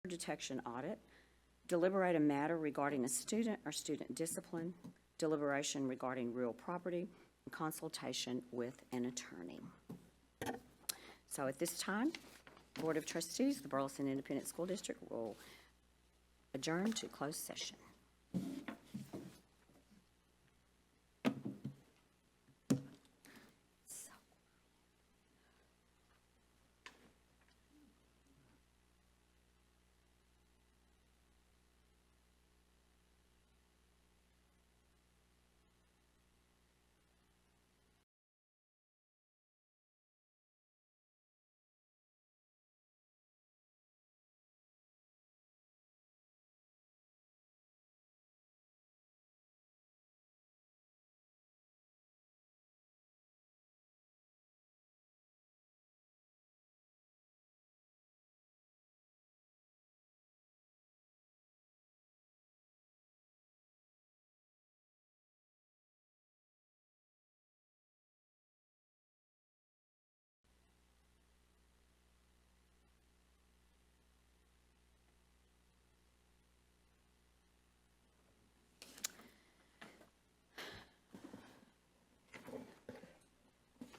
detection audit, deliberate a matter regarding a student or student discipline, deliberation regarding real property, and consultation with an attorney. So at this time, Board of Trustees, the Burleson Independent School District will adjourn to closed session.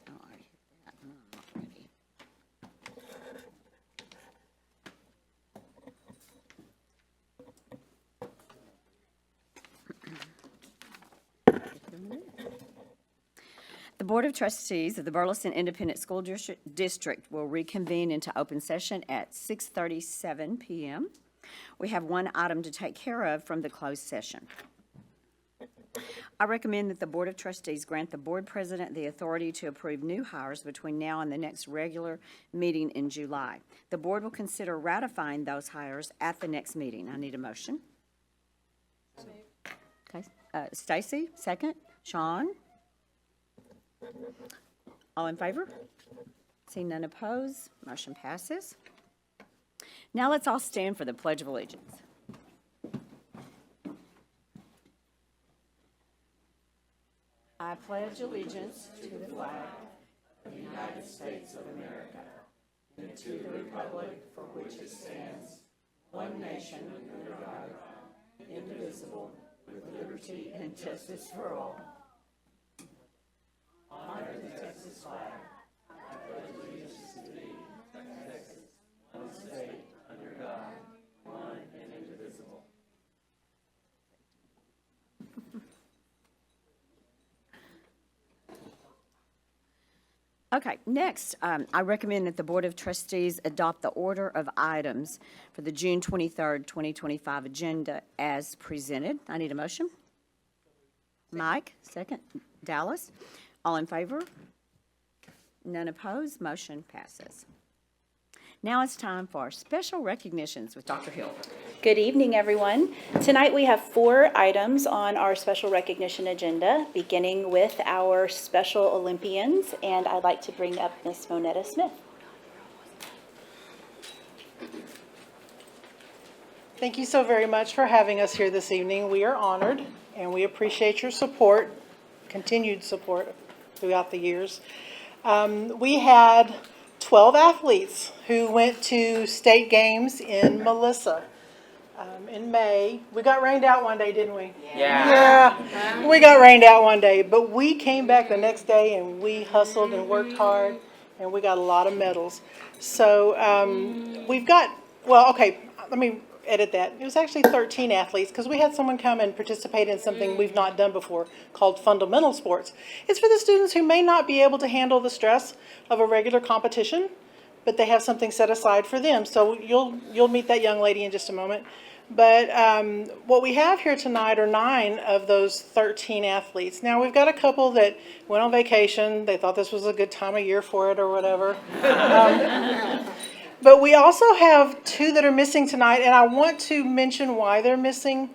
Oh, I hit that, and I'm not ready. The Board of Trustees of the Burleson Independent School District will reconvene into open session at 6:37 p.m. We have one item to take care of from the closed session. I recommend that the Board of Trustees grant the Board President the authority to approve new hires between now and the next regular meeting in July. The Board will consider ratifying those hires at the next meeting. I need a motion. Okay, Stacy, second. Sean? All in favor? Seeing none opposed, motion passes. Now let's all stand for the Pledge of Allegiance. I pledge allegiance to the flag of the United States of America and to the republic for which it stands, one nation under God, indivisible, with liberty and justice for all. Honor the Texas flag. I pledge allegiance to thee, Texas, one state, under God, one and indivisible. Okay, next, I recommend that the Board of Trustees adopt the order of items for the June 23rd, 2025 agenda as presented. I need a motion. Mike, second. Dallas, all in favor? None opposed, motion passes. Now it's time for special recognitions with Dr. Hill. Good evening, everyone. Tonight we have 4 items on our special recognition agenda, beginning with our Special Olympians, and I'd like to bring up Miss Monetta Smith. Thank you so very much for having us here this evening. We are honored, and we appreciate your support, continued support throughout the years. We had 12 athletes who went to state games in Melissa in May. We got rained out one day, didn't we? Yeah, we got rained out one day, but we came back the next day and we hustled and worked hard, and we got a lot of medals. So we've got, well, okay, let me edit that. It was actually 13 athletes because we had someone come and participate in something we've not done before called fundamental sports. It's for the students who may not be able to handle the stress of a regular competition, but they have something set aside for them. So you'll meet that young lady in just a moment. But what we have here tonight are 9 of those 13 athletes. Now, we've got a couple that went on vacation. They thought this was a good time of year for it or whatever. But we also have 2 that are missing tonight, and I want to mention why they're missing.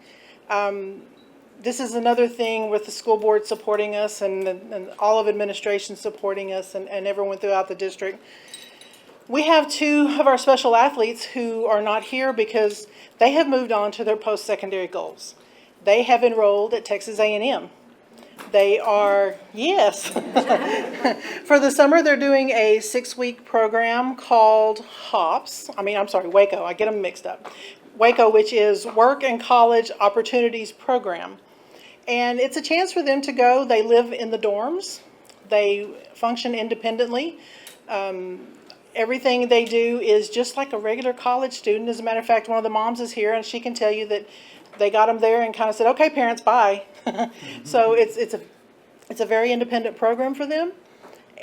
This is another thing with the school board supporting us and all of administration supporting us and everyone throughout the district. We have 2 of our special athletes who are not here because they have moved on to their post-secondary goals. They have enrolled at Texas A&M. They are, yes. For the summer, they're doing a 6-week program called Waco. I get them mixed up. Waco, which is Work and College Opportunities Program. And it's a chance for them to go. They live in the dorms. They function independently. Everything they do is just like a regular college student. As a matter of fact, one of the moms is here, and she can tell you that they got them there and kind of said, "Okay, parents, bye." So it's a very independent program for them,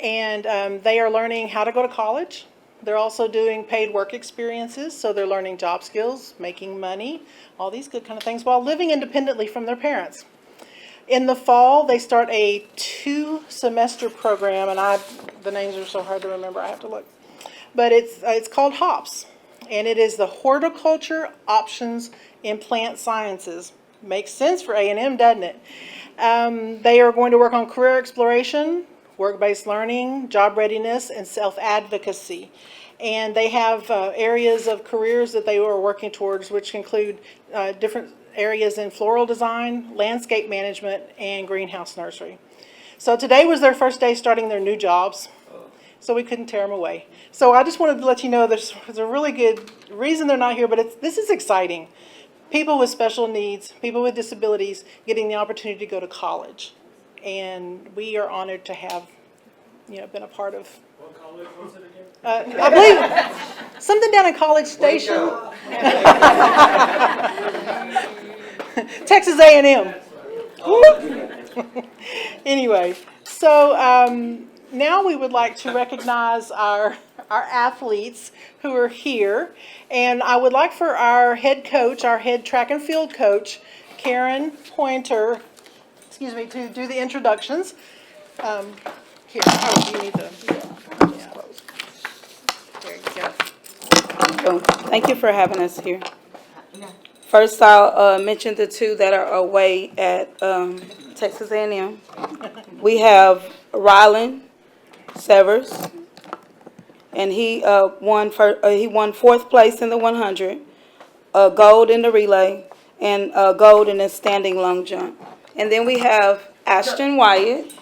and they are learning how to go to college. They're also doing paid work experiences, so they're learning job skills, making money, all these good kind of things, while living independently from their parents. In the fall, they start a 2-semester program, and the names are so hard to remember, I have to look. But it's called HOPS, and it is the Horticulture Options in Plant Sciences. Makes sense for A&M, doesn't it? They are going to work on career exploration, work-based learning, job readiness, and self-advocacy. And they have areas of careers that they are working towards, which include different areas in floral design, landscape management, and greenhouse nursery. So today was their first day starting their new jobs, so we couldn't tear them away. So I just wanted to let you know there's a really good reason they're not here, but this is exciting. People with special needs, people with disabilities, getting the opportunity to go to college. And we are honored to have, been a part of. What college was it again? I believe something down in College Station. Texas A&M. Anyway, so now we would like to recognize our athletes who are here. And I would like for our head coach, our head track and field coach, Karen Pointer, to do the introductions. Here, you need the, yeah. There you go. Thank you for having us here. First, I'll mention the two that are away at Texas A&M. We have Rylan Severs, and he won 4th place in the 100, gold in the relay, and gold in the standing long jump. And then we have Ashton Wyatt,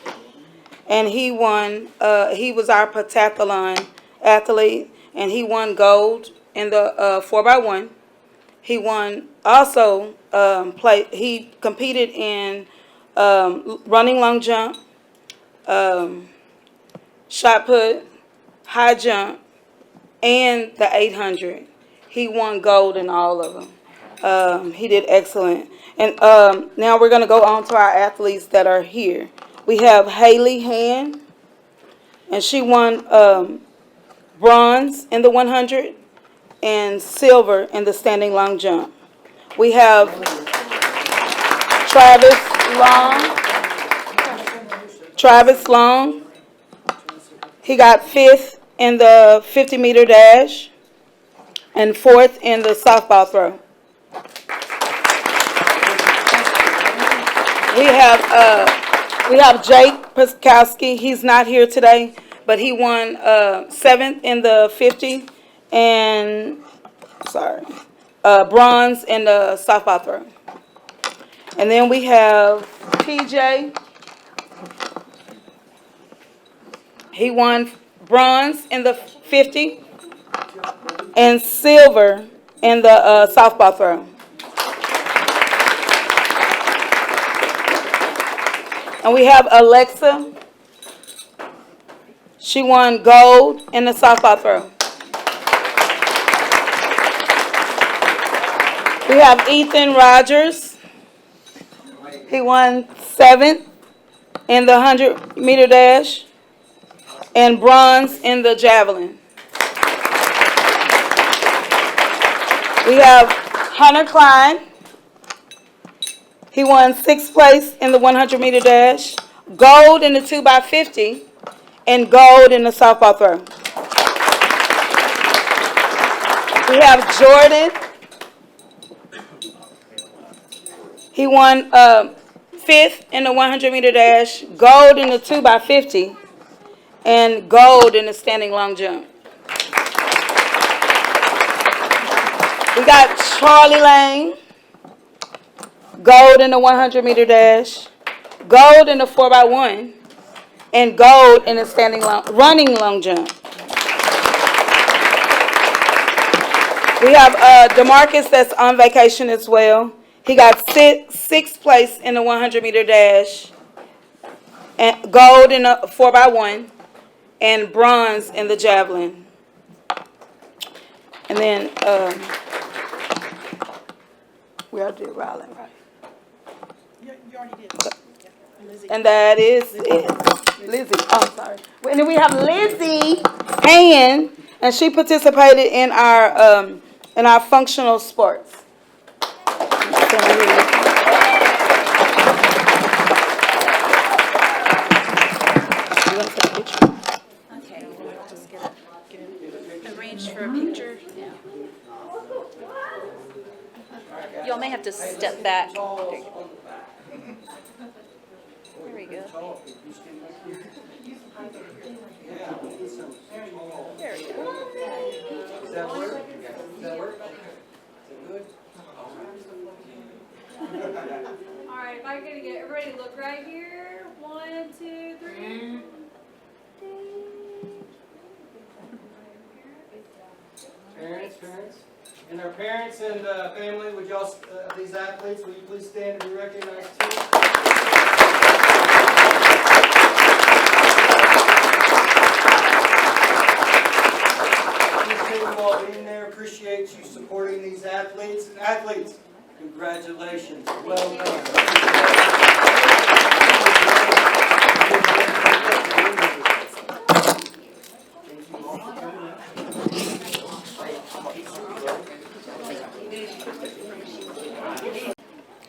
and he won. He was our pentathlon athlete, and he won gold in the 4x1. He won also. He competed in running long jump, shot put, high jump, and the 800. He won gold in all of them. He did excellent. And now we're going to go on to our athletes that are here. We have Haley Hand, and she won bronze in the 100 and silver in the standing long jump. We have Travis Long. He got 5th in the 50-meter dash and 4th in the softball throw. We have Jake Puskowski. He's not here today, but he won 7th in the 50 and bronze in the softball throw. And then we have PJ. He won bronze in the 50 and silver in the softball throw. And we have Alexa. She won gold in the softball throw. We have Ethan Rogers. He won 7th in the 100-meter dash and bronze in the javelin. We have Hunter Klein. He won 6th place in the 100-meter dash, gold in the 2x50, and gold in the softball throw. We have Jordan. He won 5th in the 100-meter dash, gold in the 2x50, and gold in the standing long jump. We got Charlie Lane, gold in the 100-meter dash, gold in the 4x1, and gold in the running long jump. We have DeMarcus that's on vacation as well. He got sixth place in the 100-meter dash, and gold in the 4x1, and bronze in the javelin. And then we already did Rylan, right? You already did. And that is it. Lizzie, oh, sorry. And then we have Lizzie Hand, and she participated in our functional sports. Okay, just get arranged for a picture. Y'all may have to step back. There we go. There we go. Does that work? Does that work? All right, if I can get everybody to look right here. 1, 2, 3. Parents, and our parents and family, would y'all, these athletes, will you please stand and be recognized too? Appreciate you all being there. Appreciate you supporting these athletes. And athletes, congratulations. Well done.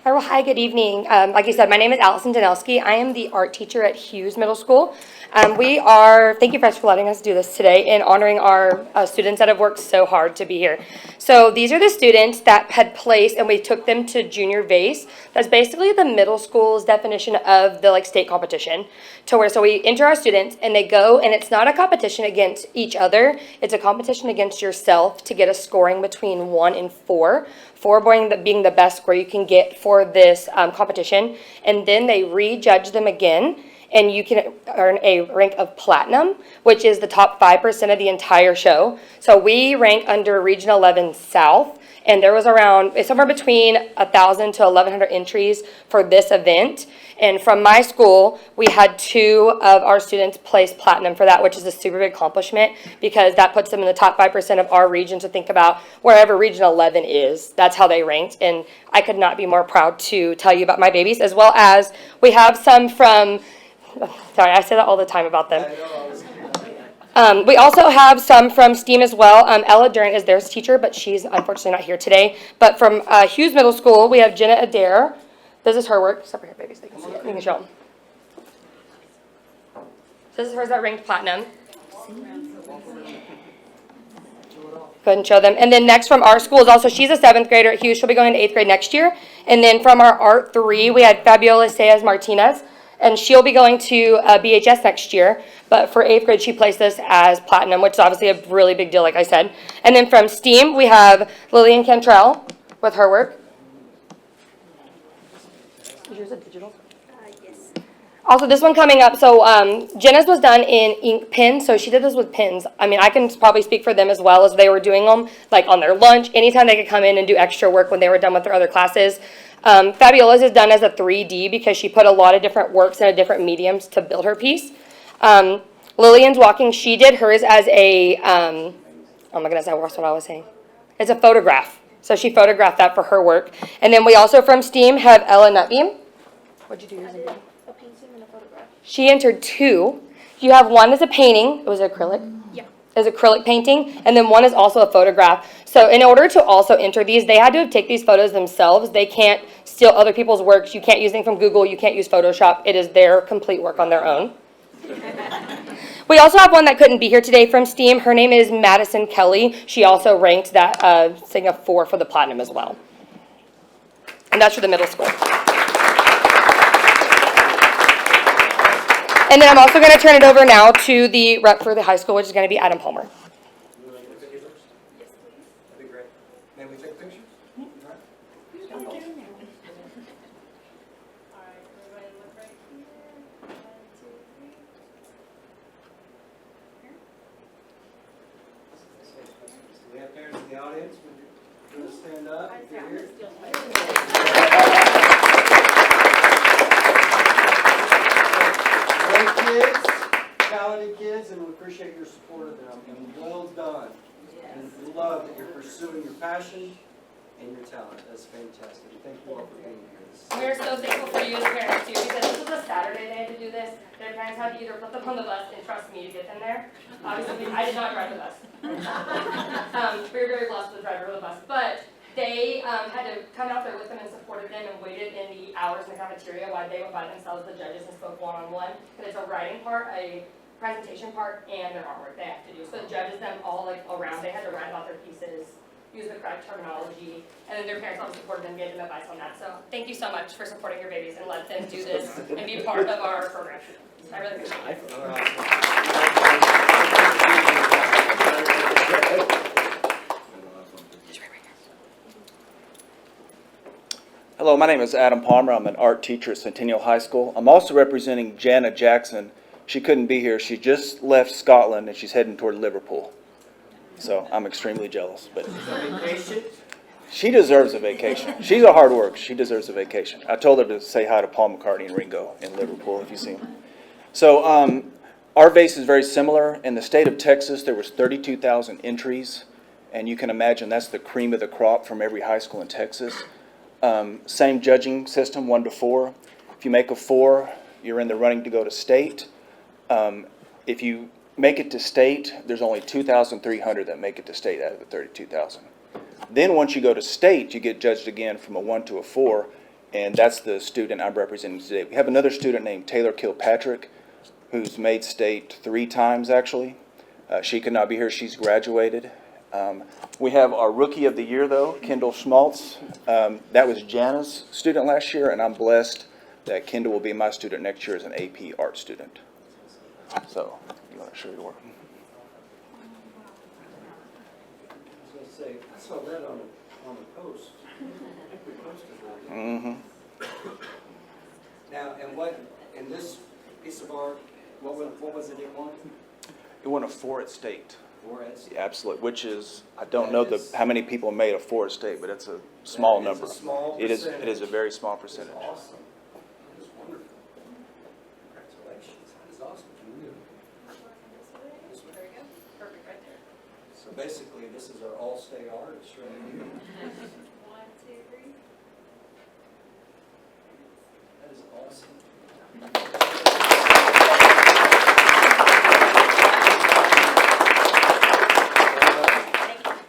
Well, hi, good evening. Like you said, my name is Allison Danelski. I am the art teacher at Hughes Middle School. Thank you for letting us do this today and honoring our students that have worked so hard to be here. So these are the students that had placed, and we took them to junior vase. That's basically the middle school's definition of the state competition. So we enter our students and they go, and it's not a competition against each other. It's a competition against yourself to get a scoring between 1 and 4. 4 being the best score you can get for this competition. And then they rejudge them again, and you can earn a rank of platinum, which is the top 5% of the entire show. So we rank under Region 11 South, and there was somewhere between 1,000 to 1,100 entries for this event. And from my school, we had 2 of our students place platinum for that, which is a super big accomplishment because that puts them in the top 5% of our region. So think about wherever Region 11 is, that's how they ranked. And I could not be more proud to tell you about my babies, as well as we have some from, sorry, I say that all the time about them. We also have some from STEAM as well. Ella Durant is their teacher, but she's unfortunately not here today. But from Hughes Middle School, we have Jenna Adair. This is her work. Step over here, baby, so they can see it. You can show them. This is hers that ranked platinum. Go ahead and show them. And then next from our school is also, she's a 7th grader at Hughes. She'll be going into 8th grade next year. And then from our Art 3, we had Fabiola Saez Martinez. And she'll be going to BHS next year. But for 8th grade, she placed this as platinum, which is obviously a really big deal, like I said. And then from STEAM, we have Lillian Cantrell with her work. Is yours a digital? Yes. Also, this one coming up, so Jenna's was done in ink pen, so she did this with pens. I mean, I can probably speak for them as well, as they were doing them, like on their lunch, anytime they could come in and do extra work when they were done with their other classes. Fabiola's is done as a 3D because she put a lot of different works in different mediums to build her piece. Lillian's walking, she did hers as a, oh my goodness, that's what I was saying. It's a photograph. So she photographed that for her work. And then we also from STEAM have Ella Nutbeam. What'd you do? A painting and a photograph. She entered 2. You have one as a painting. It was acrylic. Yeah. As acrylic painting, and then one is also a photograph. So in order to also enter these, they had to take these photos themselves. They can't steal other people's works. You can't use them from Google. You can't use Photoshop. It is their complete work on their own. We also have one that couldn't be here today from STEAM. Her name is Madison Kelly. She also ranked that thing of 4 for the platinum as well. And that's for the middle school. And then I'm also going to turn it over now to the rep for the high school, which is going to be Adam Palmer. You want to get a picture first? Yes, please. That'd be great. May we take a picture? All right. All right, everybody look right gonna stand up if you're here. Great kids, talented kids, and we appreciate your support of them, and well done. And we love that you're pursuing your passion and your talent. That's fantastic. Thank you all for being here. We're so thankful for you as parents too, because this was a Saturday they had to do this. Their parents had to either put them on the bus and trust me to get them there. Obviously, I did not drive the bus. We were very blessed with the driver of the bus, but they had to come out there with them and supported them and waited in the hours in the cafeteria while they went by themselves, the judges, and spoke one-on-one. And it's a writing part, a presentation part, and their artwork they have to do. So the judges, them all like around, they had to write about their pieces, use the correct terminology, and then their parents also supported them, gave them advice on that. So thank you so much for supporting your babies and let them do this and be part of our program. I really appreciate it. All right. Hello, my name is Adam Palmer. I'm an art teacher at Centennial High School. I'm also representing Jana Jackson. She couldn't be here. She just left Scotland and she's heading toward Liverpool. So I'm extremely jealous, but Vacation? she deserves a vacation. She's a hard worker. She deserves a vacation. I told her to say hi to Paul McCartney and Ringo in Liverpool if you see them. So our vase is very similar. In the state of Texas, there was 32,000 entries, and you can imagine that's the cream of the crop from every high school in Texas. Same judging system, 1 to 4. If you make a 4, you're in the running to go to state. If you make it to state, there's only 2,300 that make it to state out of the 32,000. Then once you go to state, you get judged again from a 1 to a 4, and that's the student I'm representing today. We have another student named Taylor Kilpatrick, who's made state 3 times actually. She could not be here, she's graduated. We have our Rookie of the Year though, Kendall Schmaltz. That was Jana's student last year, and I'm blessed that Kendall will be my student next year as an AP art student. So, you want to show your work? I was gonna say, I saw that on the post. I think we posted that. Mm-hmm. Now, in this piece of art, what was it won? It won a 4 at state. 4 at state? Yeah, absolutely, which is, I don't know how many people made a 4 at state, but it's a small That is number. a small It is percentage. a very small percentage. That's awesome. That is wonderful. Congratulations. That is awesome. Very good. Perfect right there. So basically, this is our all-state artist right here. 1, 2, 3. That is awesome.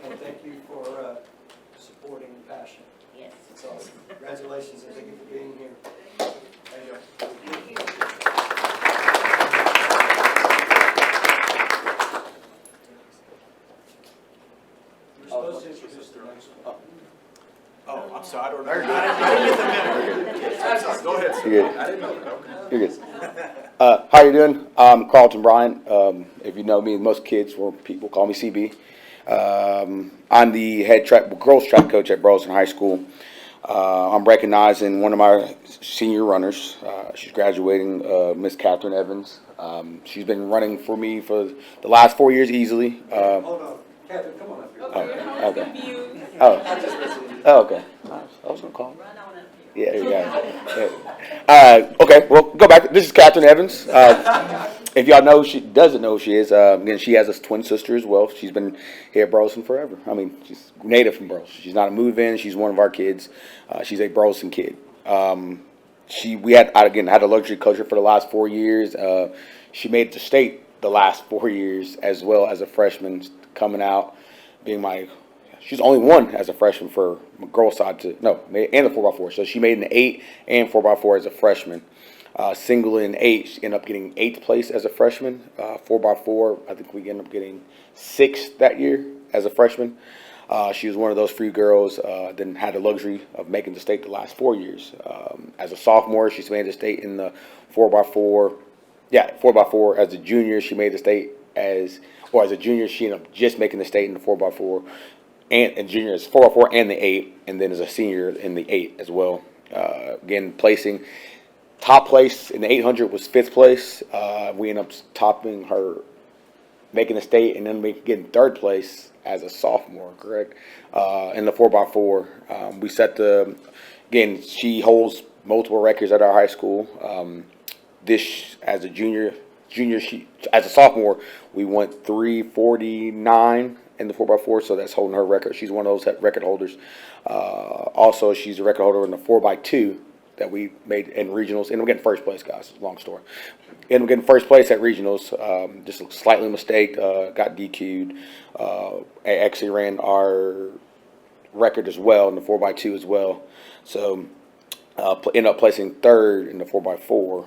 And thank you for supporting the passion. Yes. It's awesome. Congratulations and thank you for being here. There you go. You're supposed to introduce the next one. Oh, I'm sorry, I don't know. Go ahead, sir. You're good. I didn't know. Okay. You're good. How you doing? I'm Carlton Bryant. If you know me, most kids or people call me CB. I'm the head girls track coach at Burleson High School. I'm recognizing one of my senior runners. She's graduating, Miss Catherine Evans. She's been running for me for the last 4 years easily. Hold on. Catherine, come on up here. Oh, okay. Oh, okay. I was gonna call her. Yeah, there you go. Okay, well, go back. This is Catherine Evans. If y'all know, she doesn't know who she is. Again, she has a twin sister as well. She's been here at Burleson forever. I mean, she's native from Burleson. She's not a move-in. She's one of our kids. She's a Burleson kid. We had a luxury coach her for the last 4 years. She made it to state the last 4 years as well as a freshman, coming out, being she's only won as a freshman for girls side and the 4x4. So she made an 8 and 4x4 as a freshman. Single in 8, she ended up getting 8th place as a freshman. 4x4, I think we ended up getting 6th that year as a freshman. She was one of those few girls that had the luxury of making the state the last 4 years. As a sophomore, she's made the state in the 4x4. Yeah, 4x4. As a junior, she made the state as a junior, she ended up just making the state in the 4x4. And junior is 4x4 and the 8, and then as a senior in the 8 as well. Again, placing top place in the 800 was 5th place. We ended up topping her making the state and then getting third place as a sophomore, correct? In the 4x4. We set again, she holds multiple records at our high school. As a junior, as a sophomore, we went 3:49 in the 4x4, so that's holding her record. She's one of those record holders. Also, she's a record holder in the 4x2 that we made in regionals, and we're getting first place, guys. Long story. And we're getting first place at regionals. Just slightly mistake, got DQ'd. Actually ran our record as well in the 4x2 as well. So ended up placing third in the 4x4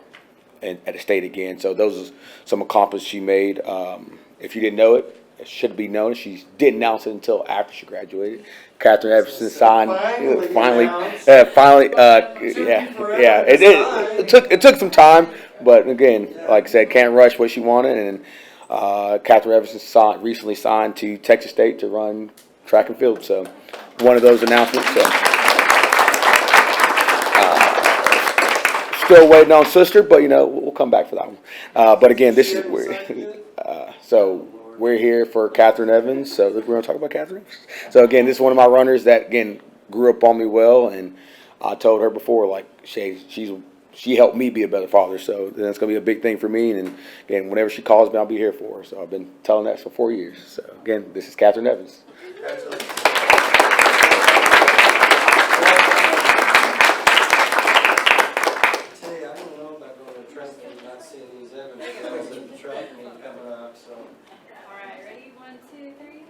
at the state again. So those are some accomplishments she made. If you didn't know it, it should be known. She didn't announce it until after she graduated. Catherine Everson signed. Finally. It took some time, but again, like I said, can't rush what she wanted. And Catherine Everson recently signed to Texas State to run track and field. So one of those announcements. So. Still waiting on sister, but we'll come back for that one. But again, this is so we're here for Catherine Evans. So we're going to talk about Catherine. So again, this is one of my runners that again grew up on me well, and I told her before, like she helped me be a better father. So that's going to be a big thing for me. And again, whenever she calls me, I'll be here for her. So I've been telling that for 4 years. So again, this is Catherine Evans. Alright, ready? 1, 2, 3.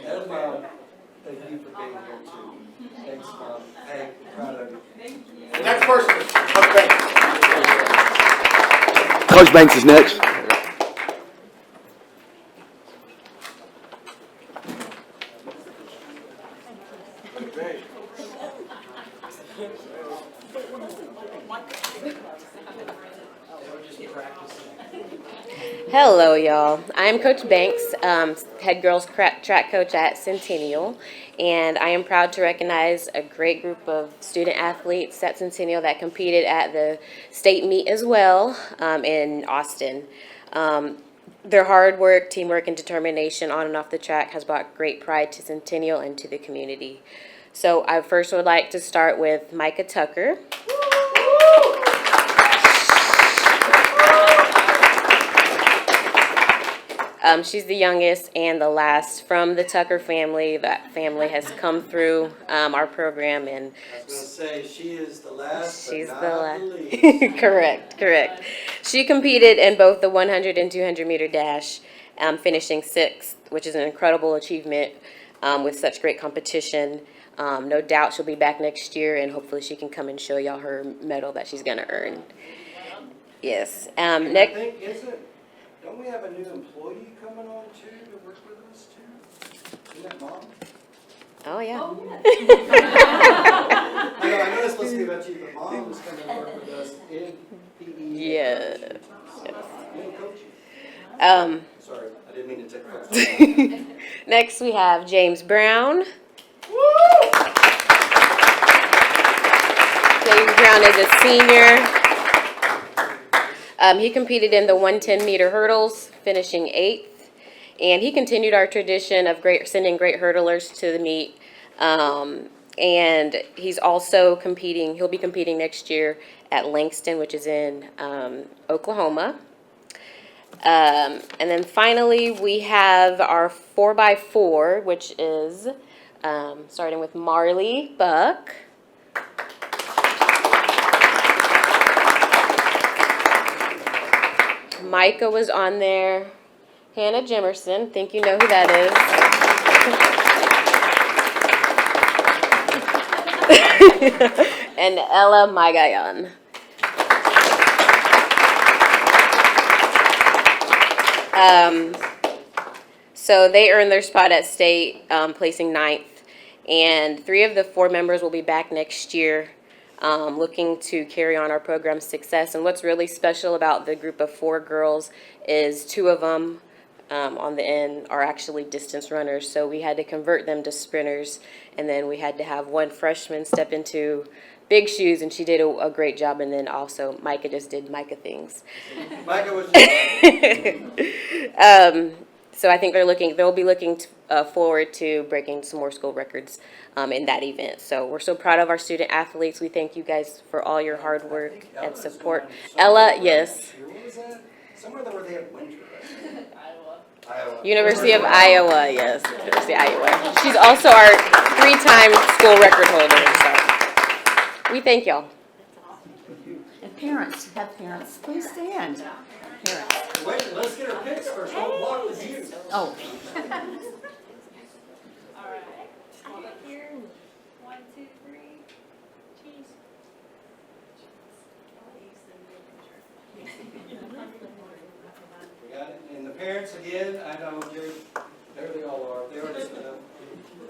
And Mom, thank you for being here too. Thanks, Mom. Hey, proud of you. The next person, Coach Banks is next. Hello, y'all. I'm Coach Banks, head girls track coach at Centennial, and I am proud to recognize a great group of student athletes at Centennial that competed at the state meet as well in Austin. Their hard work, teamwork, and determination on and off the track has brought great pride to Centennial and to the community. So I first would like to start with Micah Tucker. She's the youngest and the last from the Tucker family. That family has come through our program, and I was going to say, she is the last, she's but the not last. the least. Correct. She competed in both the 100 and 200 meter dash, finishing 6th, which is an incredible achievement with such great competition. No doubt she'll be back next year, and hopefully she can come and show y'all her medal that she's going to earn. Yes. And Next. I think, don't we have a new employee coming on too to work with us too? Isn't that Mom? Oh, yeah. I know it's supposed to be about you, but Mom is coming to work with us in PE. Yes. Little coaching. Um, Sorry, I didn't mean to take that. Next, we have James Brown. James Brown is a senior. He competed in the 110 meter hurdles, finishing 8th. And he continued our tradition of sending great hurdlers to the meet. And he's also competing, he'll be competing next year at Langston, which is in Oklahoma. And then finally, we have our 4x4, which is starting with Marley Buck. Micah was on there. Hannah Jimerson, think you know who that is. And Ella Magayan. So they earned their spot at state, placing 9th. And 3 of the 4 members will be back next year, looking to carry on our program's success. And what's really special about the group of 4 girls is 2 of them on the end are actually distance runners. So we had to convert them to sprinters, and then we had to have 1 freshman step into big shoes, and she did a great job. And then also Micah just did Micah things. Micah was. So I think they'll be looking forward to breaking some more school records in that event. So we're so proud of our student athletes. We thank you guys for all your hard work and support. Ella, yes. Where was that? Somewhere where they have winter, right? Iowa. University of Iowa, yes. University of Iowa. She's also our 3-time school record holder, so we thank y'all. And parents, have parents, please stand. Parents. Wait, let's get our pics first. I'll block the view. Oh, All right. Hold up here. 1, 2, 3. Cheese. We got it. And the parents again, I know there they all are. They already stood up.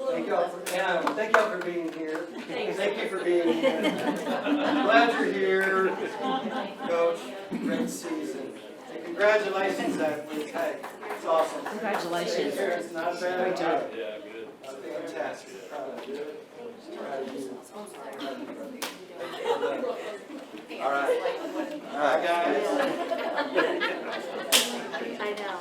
Thank y'all for being here. Thank you for being here. Glad you're here, Coach. Great season. And congratulations, athletes. Hey, it's awesome. congratulations. It's not a bad job. Yeah, good. Fantastic. Proud of you. Proud of you. All right. All right, guys. I know.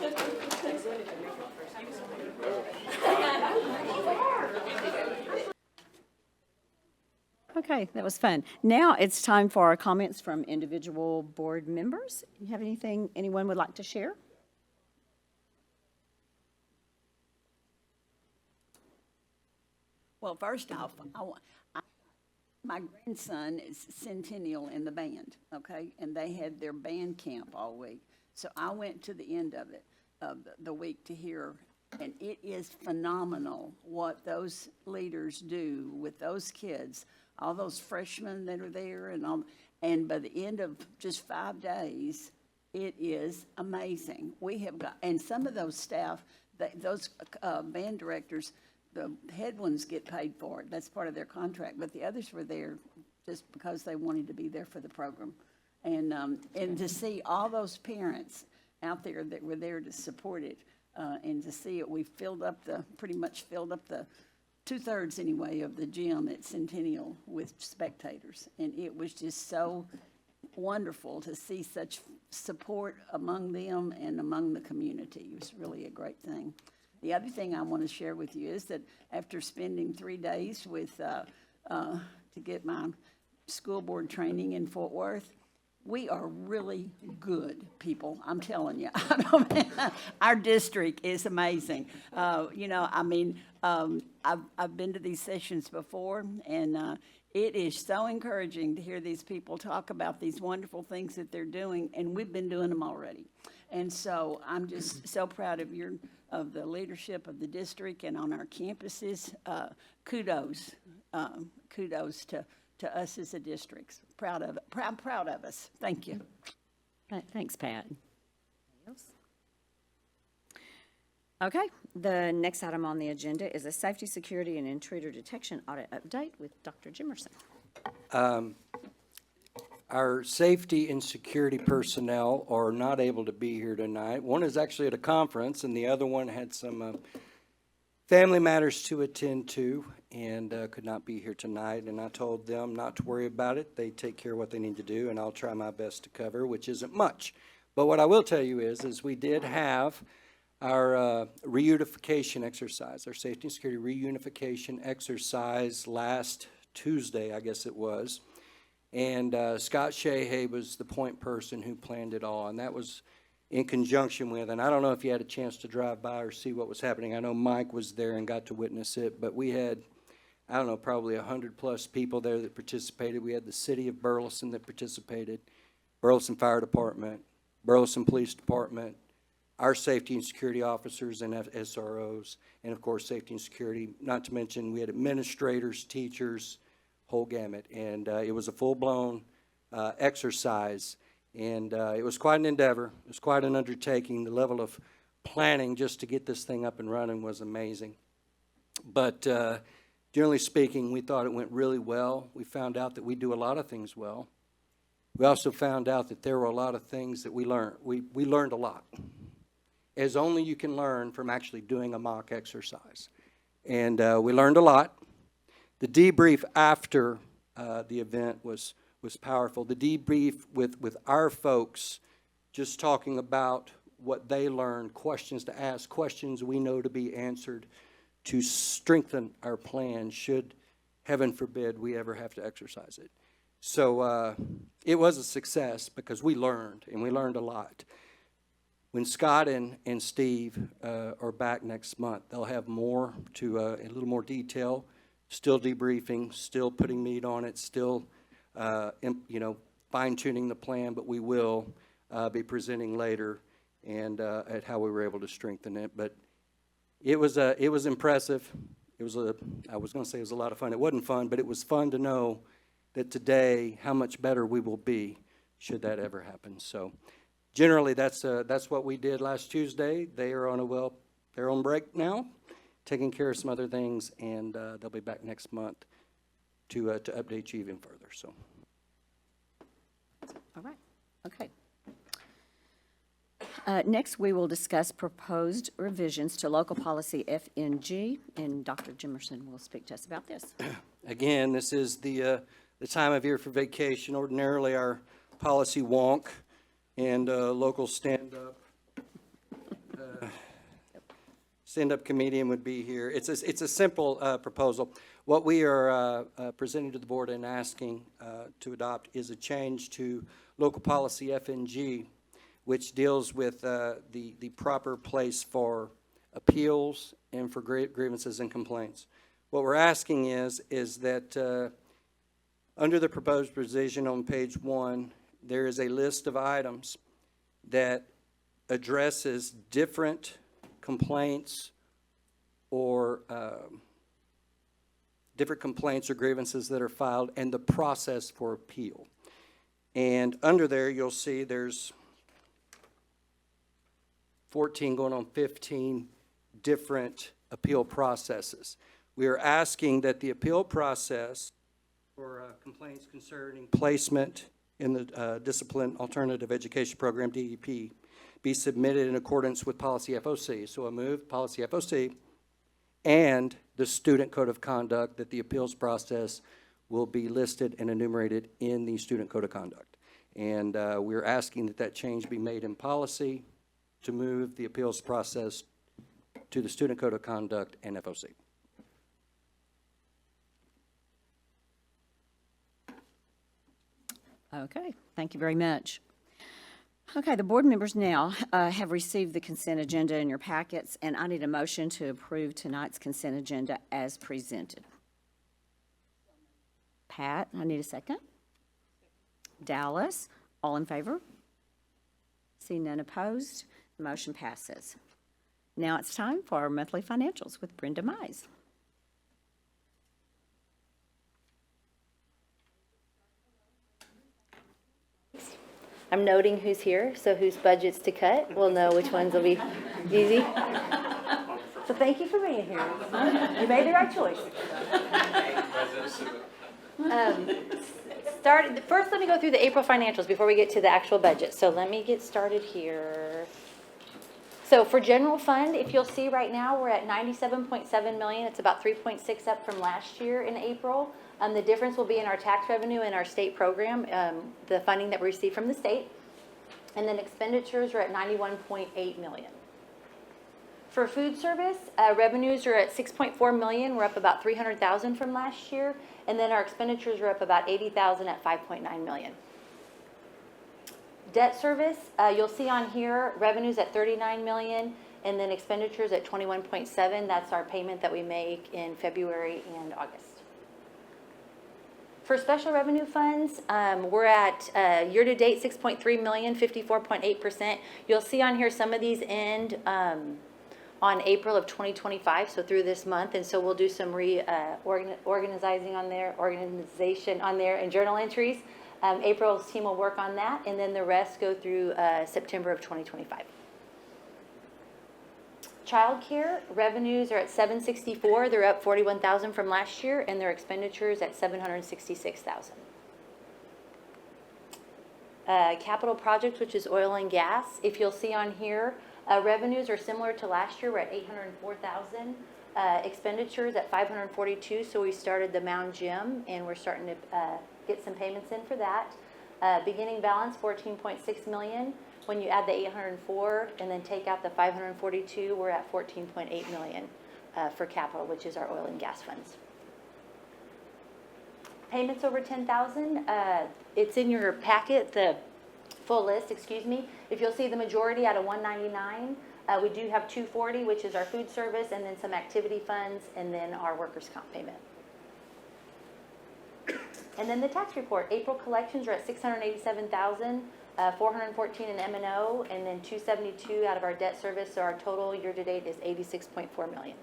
Okay, that was fun. Now it's time for our comments from individual board members. You have anything anyone would like to share? Well, first off, my grandson is Centennial in the band, okay? And they had their band camp all week. So I went to the end of it, of the week to hear, and it is phenomenal what those leaders do with those kids, all those freshmen that are there and by the end of just 5 days, it is amazing. We have got, and some of those staff, those band directors, the head ones get paid for it. That's part of their contract. But the others were there just because they wanted to be there for the program. And to see all those parents out there that were there to support it, and to see it, we pretty much filled up the 2/3 anyway of the gym at Centennial with spectators. And it was just so wonderful to see such support among them and among the community. It was really a great thing. The other thing I want to share with you is that after spending 3 days to get my school board training in Fort Worth, we are really good people, I'm telling you. Our district is amazing. I've been to these sessions before, and it is so encouraging to hear these people talk about these wonderful things that they're doing, and we've been doing them already. And so I'm just so proud of the leadership of the district and on our campuses. Kudos to us as a district. Proud of it. Proud of us. Thank you. Thanks, Pat. Okay, the next item on the agenda is a safety, security, and intruder detection audit update with Dr. Jimerson. Our safety and security personnel are not able to be here tonight. One is actually at a conference, and the other one had some family matters to attend to and could not be here tonight. And I told them not to worry about it. They take care of what they need to do, and I'll try my best to cover, which isn't much. But what I will tell you is we did have our reunification exercise, our safety and security reunification exercise last Tuesday, I guess it was. And Scott Shahay was the point person who planned it all, and that was in conjunction with, and I don't know if you had a chance to drive by or see what was happening. I know Mike was there and got to witness it, but we had, I don't know, probably 100+ people there that participated. We had the city of Burleson that participated, Burleson Fire Department, Burleson Police Department, our safety and security officers and SROs, and of course safety and security, not to mention we had administrators, teachers, whole gamut. And it was a full-blown exercise, and it was quite an endeavor. It was quite an undertaking. The level of planning just to get this thing up and running was amazing. But generally speaking, we thought it went really well. We found out that we do a lot of things well. We also found out that there were a lot of things that we learned. We learned a lot, as only you can learn from actually doing a mock exercise. And we learned a lot. The debrief after the event was powerful. The debrief with our folks, just talking about what they learned, questions to ask, questions we know to be answered, to strengthen our plan should, heaven forbid, we ever have to exercise it. So it was a success because we learned, and we learned a lot. When Scott and Steve are back next month, they'll have more to, a little more detail, still debriefing, still putting meat on it, still, fine-tuning the plan, but we will be presenting later and at how we were able to strengthen it. But it was impressive. I was going to say it was a lot of fun. It wasn't fun, but it was fun to know that today, how much better we will be should that ever happen. So generally, that's what we did last Tuesday. They are on they're on break now, taking care of some other things, and they'll be back next month to update you even further. So. All right, okay. Next, we will discuss proposed revisions to local policy FNG, and Dr. Jimerson will speak to us about this. Again, this is the time of year for vacation. Ordinarily, our policy wonk and local stand-up comedian would be here. It's a simple proposal. What we are presenting to the board and asking to adopt is a change to local policy FNG, which deals with the proper place for appeals and for grievances and complaints. What we're asking is that under the proposed provision on page 1, there is a list of items that addresses different complaints or grievances that are filed and the process for appeal. And under there, you'll see there's 14 going on 15 different appeal processes. We are asking that the appeal process for complaints concerning placement in the Discipline Alternative Education Program, DEP, be submitted in accordance with Policy FOC. So I move Policy FOC and the Student Code of Conduct, that the appeals process will be listed and enumerated in the Student Code of Conduct. And we're asking that that change be made in policy to move the appeals process to the Student Code of Conduct and FOC. Okay, thank you very much. Okay, the board members now have received the consent agenda in your packets, and I need a motion to approve tonight's consent agenda as presented. Pat, I need a second. Dallas, all in favor? See none opposed, the motion passes. Now it's time for our monthly financials with Brenda Mize. I'm noting who's here, so whose budgets to cut. We'll know which ones will be easy. So thank you for being here. You made the right choice. First, let me go through the April financials before we get to the actual budget. So let me get started here. So for general fund, if you'll see right now, we're at 97.7 million. It's about 3.6 up from last year in April. The difference will be in our tax revenue and our state program, the funding that we receive from the state. And then expenditures are at 91.8 million. For food service, revenues are at 6.4 million. We're up about 300,000 from last year. And then our expenditures are up about 80,000 at 5.9 million. Debt service, you'll see on here, revenues at 39 million, and then expenditures at 21.7. That's our payment that we make in February and August. For special revenue funds, we're at year-to-date 6.3 million, 54.8%. You'll see on here some of these end on April of 2025, so through this month, and so we'll do some organization on there, and journal entries. April's team will work on that, and then the rest go through September of 2025. Childcare revenues are at 764. They're up 41,000 from last year, and their expenditures at 766,000. Capital projects, which is oil and gas. If you'll see on here, revenues are similar to last year. We're at 804,000. expenditures at 542, so we started the Mound Gym, and we're starting to get some payments in for that. Beginning balance, 14.6 million. When you add the 804 and then take out the 542, we're at 14.8 million for capital, which is our oil and gas funds. Payments over 10,000, it's in your packet, the full list, excuse me. If you'll see the majority out of 199, we do have 240, which is our food service, and then some activity funds, and then our workers' comp payment. And then the tax report, April collections are at 687,000, 414 in M&O, and then 272 out of our debt service, so our total year-to-date is 86.4 million.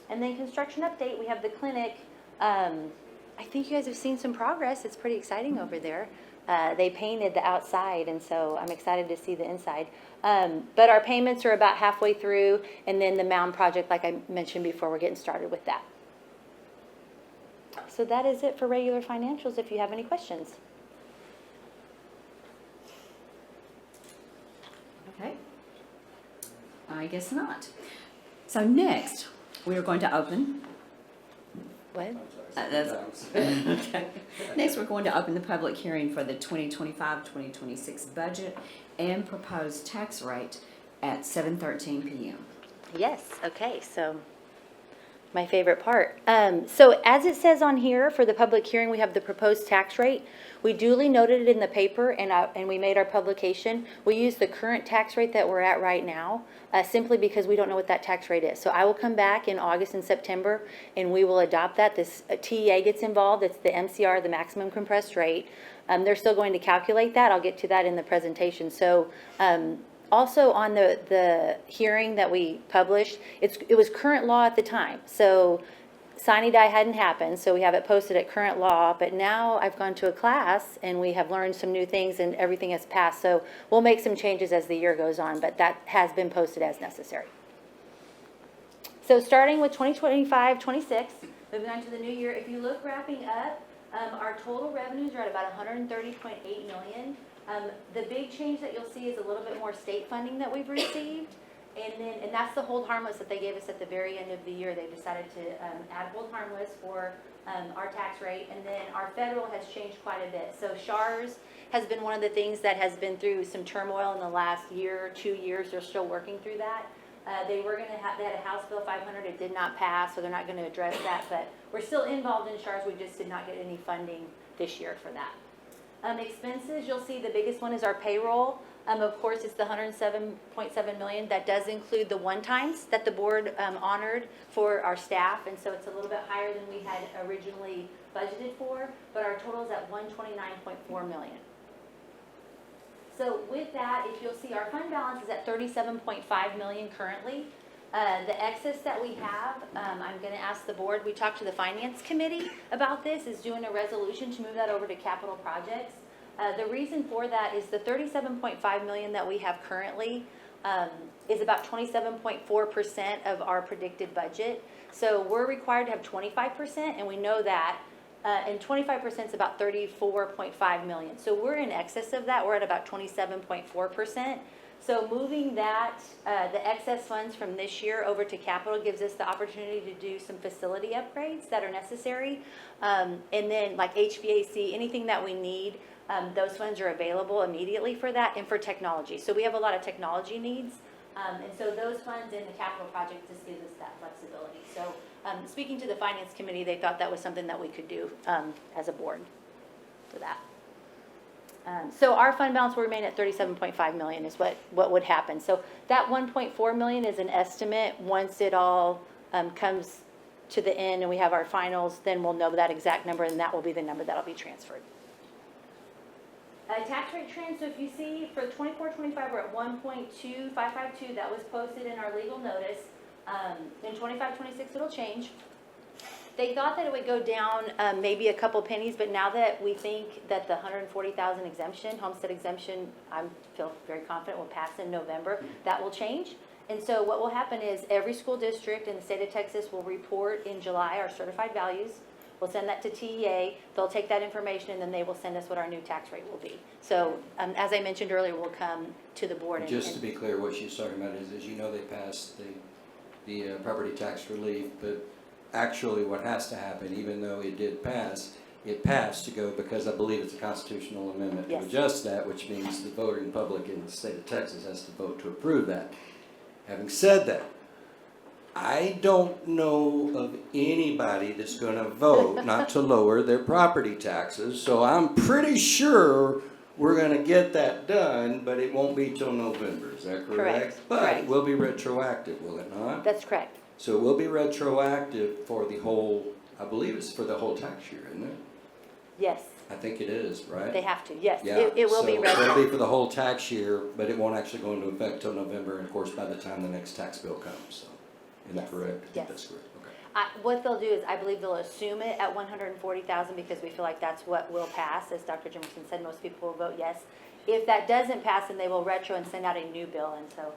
And then construction update, we have the clinic. I think you guys have seen some progress. It's pretty exciting over there. They painted the outside, and so I'm excited to see the inside. But our payments are about halfway through, and then the mound project, like I mentioned before, we're getting started with that. So that is it for regular financials, if you have any questions. Okay. I guess not. So next, we are going to open. What? Okay. Next, we're going to open the public hearing for the 2025-2026 budget and proposed tax rate at 7:13 p.m. Yes, okay, so my favorite part. So as it says on here, for the public hearing, we have the proposed tax rate. We duly noted it in the paper, and we made our publication. We use the current tax rate that we're at right now, simply because we don't know what that tax rate is. So I will come back in August and September, and we will adopt that. This TEA gets involved. It's the MCR, the maximum compressed rate. They're still going to calculate that. I'll get to that in the presentation. So also on the hearing that we published, it was current law at the time. So sine die hadn't happened, so we have it posted at current law, but now I've gone to a class and we have learned some new things and everything has passed. So we'll make some changes as the year goes on, but that has been posted as necessary. So starting with 2025-26, moving on to the new year, if you look wrapping up, our total revenues are at about 130.8 million. The big change that you'll see is a little bit more state funding that we've received. And that's the hold harmless that they gave us at the very end of the year. They decided to add hold harmless for our tax rate. And then our federal has changed quite a bit. So SHARS has been one of the things that has been through some turmoil in the last year, 2 years. They're still working through that. They had a House Bill 500. It did not pass, so they're not going to address that. But we're still involved in SHARS. We just did not get any funding this year for that. Expenses, you'll see the biggest one is our payroll. Of course, it's the 107.7 million. That does include the one-times that the board honored for our staff, and so it's a little bit higher than we had originally budgeted for, but our total is at 129.4 million. So with that, if you'll see, our fund balance is at 37.5 million currently. The excess that we have, I'm going to ask the board, we talked to the finance committee about this, is doing a resolution to move that over to capital projects. The reason for that is the 37.5 million that we have currently is about 27.4% of our predicted budget. So we're required to have 25%, and we know that. And 25% is about 34.5 million. So we're in excess of that. We're at about 27.4%. So moving that, the excess funds from this year over to capital gives us the opportunity to do some facility upgrades that are necessary. And then like HVAC, anything that we need, those funds are available immediately for that, and for technology. So we have a lot of technology needs. And so those funds in the capital project just gives us that flexibility. So speaking to the finance committee, they thought that was something that we could do as a board for that. So our fund balance will remain at 37.5 million is what would happen. So that 1.4 million is an estimate. Once it all comes to the end and we have our finals, then we'll know that exact number, and that will be the number that'll be transferred. Tax rate trend, so if you see for 24-25, we're at 1.2552. That was posted in our legal notice. In 25-26, it'll change. They thought that it would go down maybe a couple pennies, but now that we think that the 140,000 exemption, homestead exemption, I feel very confident will pass in November, that will change. And so what will happen is every school district in the state of Texas will report in July our certified values. We'll send that to TEA. They'll take that information, and then they will send us what our new tax rate will be. So as I mentioned earlier, we'll come to the board. Just to be clear, what she's talking about is you know, they passed the the property tax relief, but actually what has to happen, even though it did pass, it passed to go because I believe it's a constitutional amendment to Yes. adjust that, which means the voting public in the state of Texas has to vote to approve that. Having said that, I don't know of anybody that's gonna vote not to lower their property taxes, so I'm pretty sure we're gonna get that done, but it won't be till November, is that correct? Correct, But correct. it will be retroactive, will it not? That's correct. So it will be retroactive for the whole, I believe it's for the whole tax year, isn't it? Yes, I think it is, right? they have to, yes. Yeah, It will be so it'll retro. be for the whole tax year, but it won't actually go into effect till November, and of course, by the time the next tax bill comes, so. Is that Yes, correct? I think yes. that's correct, okay. What they'll do is, I believe they'll assume it at 140,000 because we feel like that's what will pass. As Dr. Jimerson said, most people will vote yes. If that doesn't pass, then they will retro and send out a new bill, and so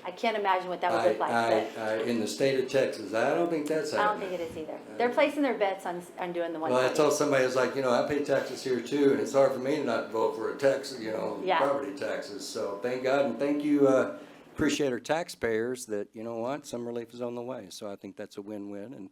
I can't imagine what that would look like. But In the state of Texas, I don't think that's I don't happening. think it is either. They're placing their bets on doing the Well, I 140. told somebody, it's like, I pay taxes here too, and it's hard for me not to vote for a tax, Yeah. property taxes. So thank God, and thank you, appreciate our taxpayers that, you know what, some relief is on the way. So I think that's a win-win, and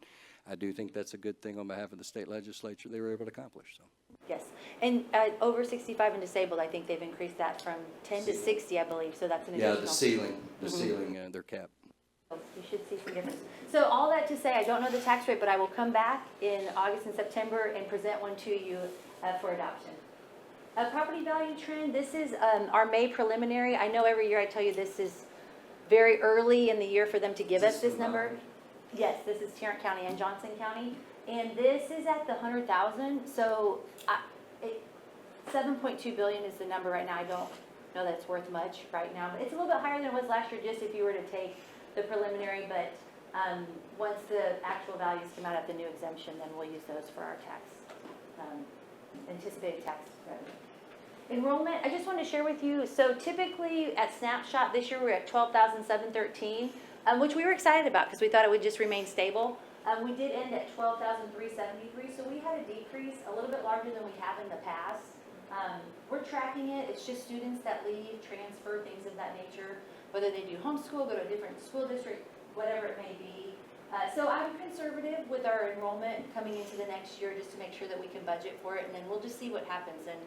I do think that's a good thing on behalf of the state legislature they were able to accomplish, so. Yes, and over 65 and disabled, I think they've increased that from 10 to 60, I believe, so that's an Yeah, additional. the ceiling, their cap. You should see some difference. So all that to say, I don't know the tax rate, but I will come back in August and September and present one to you for adoption. Property value trend, this is our May preliminary. I know every year I tell you this is very early in the year for them to give us this number. Yes, this is Tarrant County and Johnson County. And this is at the 100,000, so 7.2 billion is the number right now. I don't know that it's worth much right now, but it's a little bit higher than it was last year, just if you were to take the preliminary, but once the actual values come out at the new exemption, then we'll use those for our tax, anticipated tax revenue. Enrollment, I just wanted to share with you, so typically at Snapshot this year, we're at 12,713, which we were excited about because we thought it would just remain stable. We did end at 12,373, so we had a decrease a little bit larger than we have in the past. We're tracking it. It's just students that leave, transfer, things of that nature, whether they do homeschool, go to a different school district, whatever it may be. So I'm conservative with our enrollment coming into the next year just to make sure that we can budget for it, and then we'll just see what happens. And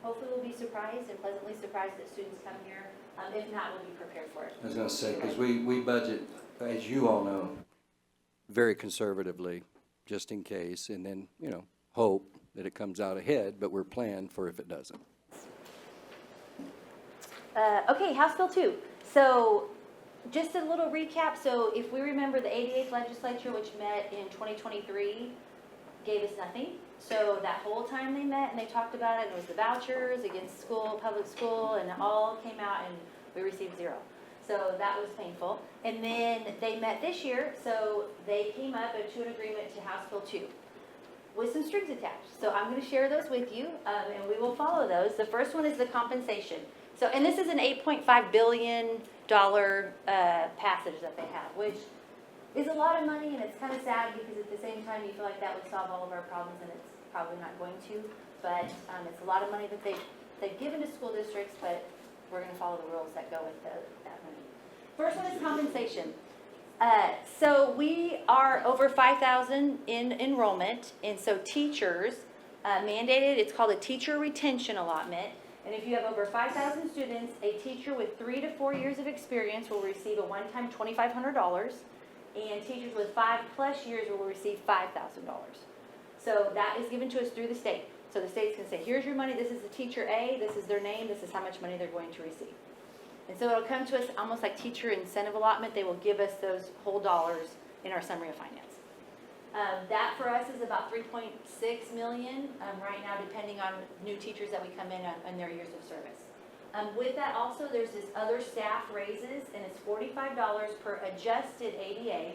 hopefully we'll be surprised and pleasantly surprised that students come here. If not, we'll be prepared for it. I was gonna say, because we budget, as you all know, very conservatively, just in case, and then, hope that it comes out ahead, but we're planned for if it doesn't. Okay, House Bill 2. So just a little recap. So if we remember, the 88th legislature, which met in 2023, gave us nothing. So that whole time they met and they talked about it, and it was the vouchers against school, public school, and it all came out and we received zero. So that was painful. And then they met this year, so they came up to an agreement to House Bill 2 with some strings attached. So I'm going to share those with you, and we will follow those. The first one is the compensation. So, and this is an $8.5 billion passage that they have, which is a lot of money, and it's kind of sad because at the same time you feel like that would solve all of our problems, and it's probably not going to. But it's a lot of money that they've given to school districts, but we're going to follow the rules that go with that money. First one is compensation. So we are over 5,000 in enrollment, and so teachers mandated, it's called a teacher retention allotment. And if you have over 5,000 students, a teacher with 3 to 4 years of experience will receive a one-time $2,500, and teachers with 5+ years will receive $5,000. So that is given to us through the state. So the states can say, here's your money, this is the teacher A, this is their name, this is how much money they're going to receive. And so it'll come to us almost like teacher incentive allotment. They will give us those whole dollars in our summary of finance. That for us is about $3.6 million right now, depending on new teachers that we come in on their years of service. With that also, there's this other staff raises, and it's $45 per adjusted ADA.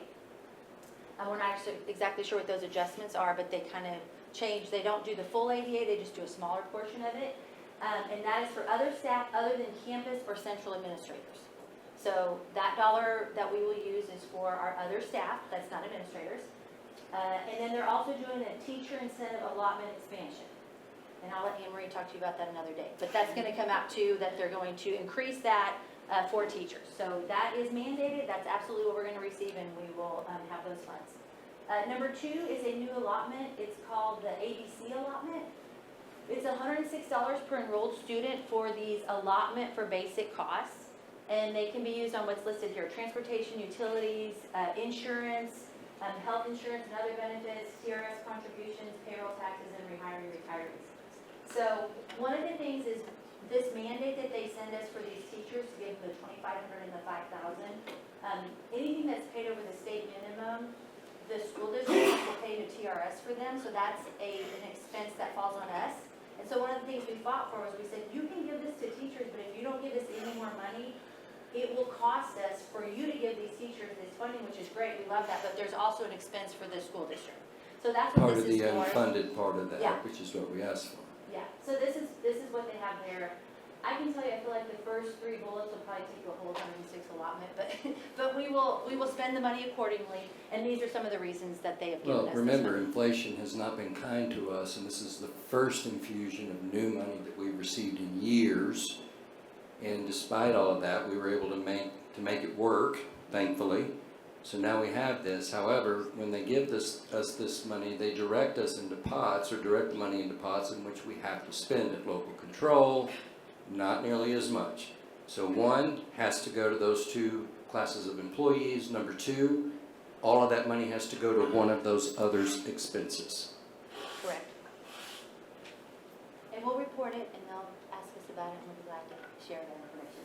We're not actually exactly sure what those adjustments are, but they kind of change. They don't do the full ADA, they just do a smaller portion of it. And that is for other staff other than campus or central administrators. So that dollar that we will use is for our other staff, that's not administrators. And then they're also doing a teacher incentive allotment expansion. And I'll let Anne Marie talk to you about that another day. But that's going to come out too, that they're going to increase that for teachers. So that is mandated, that's absolutely what we're gonna receive, and we will have those funds. Number 2 is a new allotment, it's called the ABC allotment. It's $106 per enrolled student for these allotment for basic costs, and they can be used on what's listed here: transportation, utilities, insurance, health insurance and other benefits, TRS contributions, payroll taxes, and rehiring retirees. So one of the things is this mandate that they send us for these teachers to give the $2,500 and the $5,000. Anything that's paid over the state minimum, the school district will pay the TRS for them, so that's an expense that falls on us. And so one of the things we fought for was we said, you can give this to teachers, but if you don't give us any more money, it will cost us for you to give these teachers this funding, which is great, we love that, but there's also an expense for the school district. So that's what Part this of is the for. unfunded part of Yeah. that, which is what we asked for. Yeah, so this is what they have there. I can tell you, I feel like the first 3 bullets will probably take the whole 106 allotment, but we will spend the money accordingly, and these are some of the reasons that they have given us. Well, this remember, money. inflation has not been kind to us, and this is the first infusion of new money that we've received in years. And despite all of that, we were able to make it work, thankfully. So now we have this. However, when they give us this money, they direct us into pots, or direct the money into pots in which we have to spend it. Local control, not nearly as much. So 1 has to go to those 2 classes of employees. Number 2, all of that money has to go to one of those others' expenses. Correct. And we'll report it, and they'll ask us about it, and we'll be glad to share that information.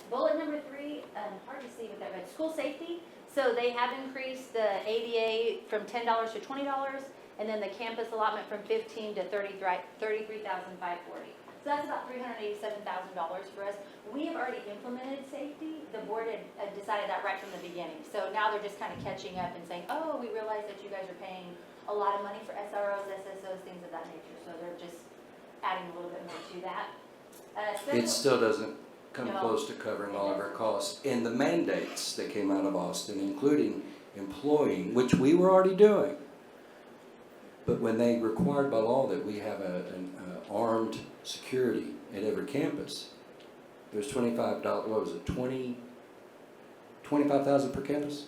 Bullet number 3, hard to see with that red, school safety. So they have increased the ADA from $10 to $20, and then the campus allotment from $15,000 to $33,540. So that's about $387,000 for us. We have already implemented safety. The board had decided that right from the beginning. So now they're just kind of catching up and saying, oh, we realize that you guys are paying a lot of money for SROs, SSOs, things of that nature. So they're just adding a little bit more to that. It still doesn't come No. close to covering all of our costs. And the mandates that came out of Austin, including employing, which we were already doing. But when they required by law that we have an armed security at every campus, there's $25, what was it, 25,000 per campus?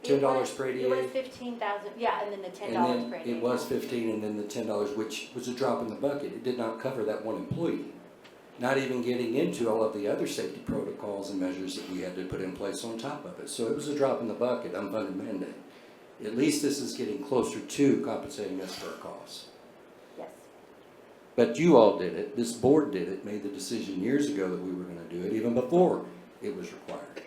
$10 per ADA? It was $15,000, yeah, and then the $10 And per then ADA. it was 15, and then the $10, which was a drop in the bucket. It did not cover that one employee. Not even getting into all of the other safety protocols and measures that we had to put in place on top of it. So it was a drop in the bucket, unfunded mandate. At least this is getting closer to compensating us for our costs. Yes. But you all did it, this board did it, made the decision years ago that we were gonna do it, even before it was required.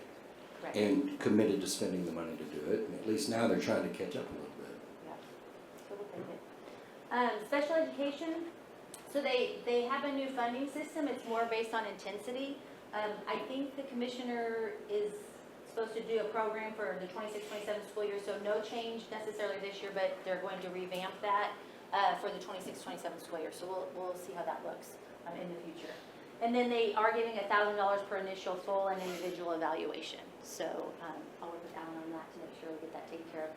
Right. And committed to spending the money to do it, and at least now they're trying to catch up a little bit. Yep. So we'll take it. Special education, so they have a new funding system. It's more based on intensity. I think the commissioner is supposed to do a program for the 26-27 school year, so no change necessarily this year, but they're going to revamp that for the 26-27 school year. So we'll see how that looks in the future. And then they are giving $1,000 per initial full and individual evaluation. So I'll work with Alan on that to make sure we get that taken care of.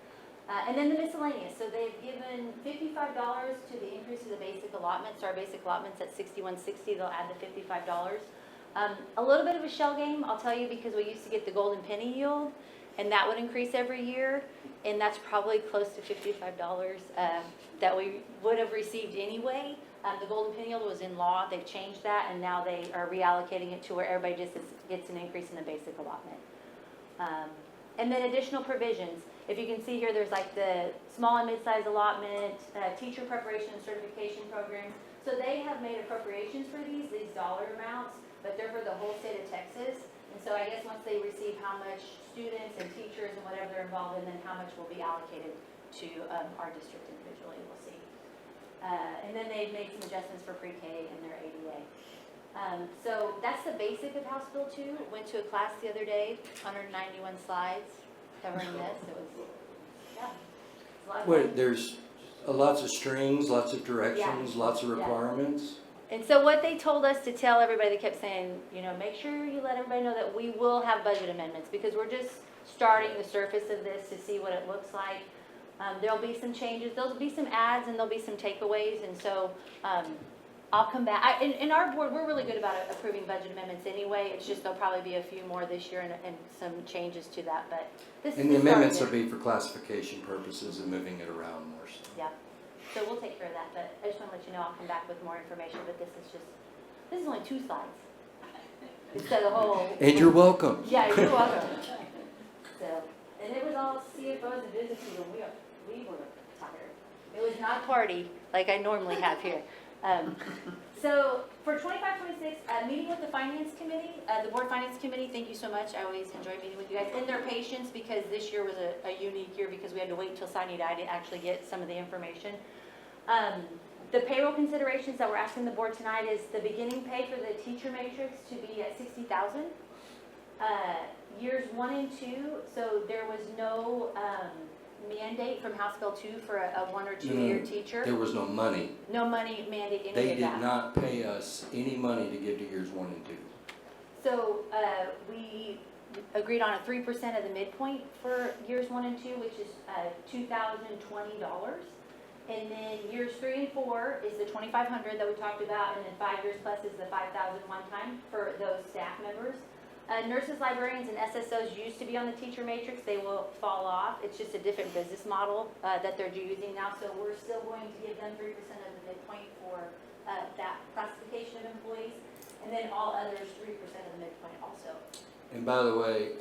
And then the miscellaneous. So they've given $55 to the increase of the basic allotments. So our basic allotment's at $61.60. They'll add the $55. A little bit of a shell game, I'll tell you, because we used to get the golden penny yield, and that would increase every year, and that's probably close to $55 that we would have received anyway. The golden penny yield was in law, they've changed that, and now they are reallocating it to where everybody just gets an increase in the basic allotment. And then additional provisions. If you can see here, there's like the small and mid-size allotment, teacher preparation and certification programs. So they have made appropriations for these dollar amounts, but they're for the whole state of Texas. And so I guess once they receive how much students and teachers and whatever they're involved in, then how much will be allocated to our district individually, we'll see. And then they've made some adjustments for pre-K and their ADA. So that's the basic of House Bill 2. Went to a class the other day, 191 slides covering this. It was, yeah, it's a lot of Wait, fun. there's lots of strings, lots of directions, lots of Yeah. requirements. And so what they told us to tell everybody, they kept saying, you know, make sure you let everybody know that we will have budget amendments, because we're just starting the surface of this to see what it looks like. There'll be some changes, there'll be some adds, and there'll be some takeaways, and so I'll come back. In our board, we're really good about approving budget amendments anyway. It's just there'll probably be a few more this year and some changes to that, but this is And the start of amendments it. will be for classification purposes and moving it around more. So. Yeah, so we'll take care of that, but I just want to let you know I'll come back with more information, but this is only 2 slides. Instead of the whole. And you're welcome. Yeah, you're welcome. So, and it was all CFOs and business people, we were tired. It was not a party like I normally have here. So for 25-26, meeting with the finance committee, the board finance committee, thank you so much. I always enjoy meeting with you guys and their patience because this year was a unique year because we had to wait until Sunny died to actually get some of the information. The payroll considerations that we're asking the board tonight is the beginning pay for the teacher matrix to be at $60,000. Years 1 and 2, so there was no mandate from House Bill 2 for a 1 or 2 year teacher. There was no money. No money mandate any They of did that. not pay us any money to give to years 1 and 2. So we agreed on a 3% of the midpoint for years 1 and 2, which is $2,020. And then years 3 and 4 is the $2,500 that we talked about, and then 5 years plus is the $5,000 one time for those staff members. Nurses, librarians, and SSOs used to be on the teacher matrix. They will fall off. It's just a different business model that they're using now. So we're still going to give them 3% of the midpoint for that classification of employees, and then all others 3% of the midpoint also. And by the way,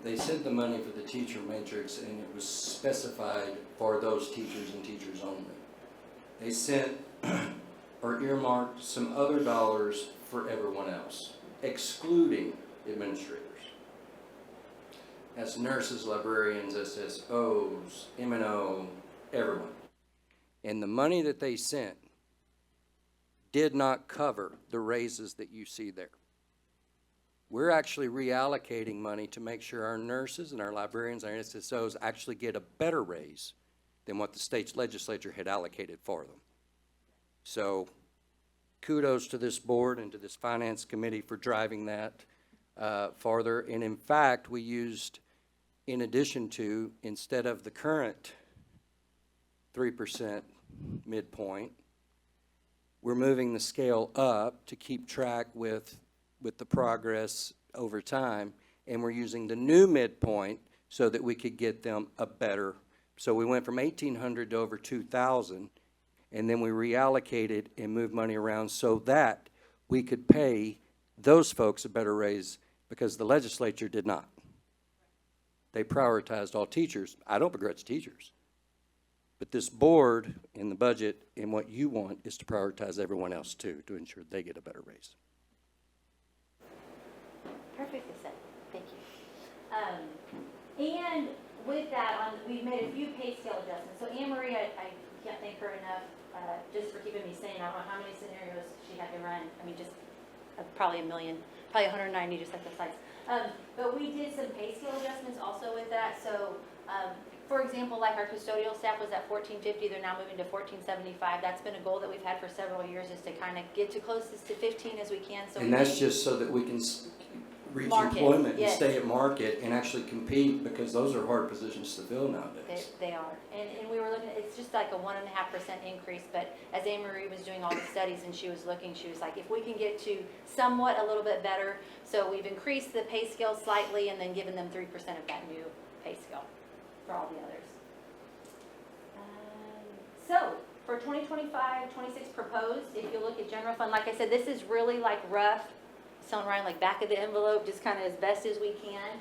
they sent the money for the teacher matrix and it was specified for those teachers and teachers only. They sent or earmarked some other dollars for everyone else, excluding administrators. That's nurses, librarians, SSOs, M&O, everyone. And the money that they sent did not cover the raises that you see there. We're actually reallocating money to make sure our nurses and our librarians and our SSOs actually get a better raise than what the state's legislature had allocated for them. So kudos to this board and to this finance committee for driving that farther. And in fact, we used, in addition to, instead of the current 3% midpoint, we're moving the scale up to keep track with the progress over time, and we're using the new midpoint so that we could get them a better. So we went from 1,800 to over 2,000, and then we reallocated and moved money around so that we could pay those folks a better raise because the legislature did not. They prioritized all teachers. I don't begrudge teachers. But this board in the budget and what you want is to prioritize everyone else too to ensure they get a better raise. Perfectly said. Thank you. And with that, we've made a few pay scale adjustments. So Anne Marie, I can't thank her enough just for keeping me sane. I don't know how many scenarios she had to run. I mean, just probably a million, probably 190 just like the slides. But we did some pay scale adjustments also with that. So, for example, like our custodial staff was at $14.50. They're now moving to $14.75. That's been a goal that we've had for several years, is to kind of get to closest to 15 as we can. So And that's just so that we can reach Market, employment and yes. stay at market and actually compete, because those are hard positions to fill nowadays. They are. And we were looking, it's just like a 1.5% increase, but as Anne Marie was doing all the studies and she was looking, she was like, if we can get to somewhat a little bit better, so we've increased the pay scale slightly and then given them 3% of that new pay scale for all the others. So for 2025-26 proposed, if you look at general fund, like I said, this is really like rough, telling Ryan like back of the envelope, just kind of as best as we can.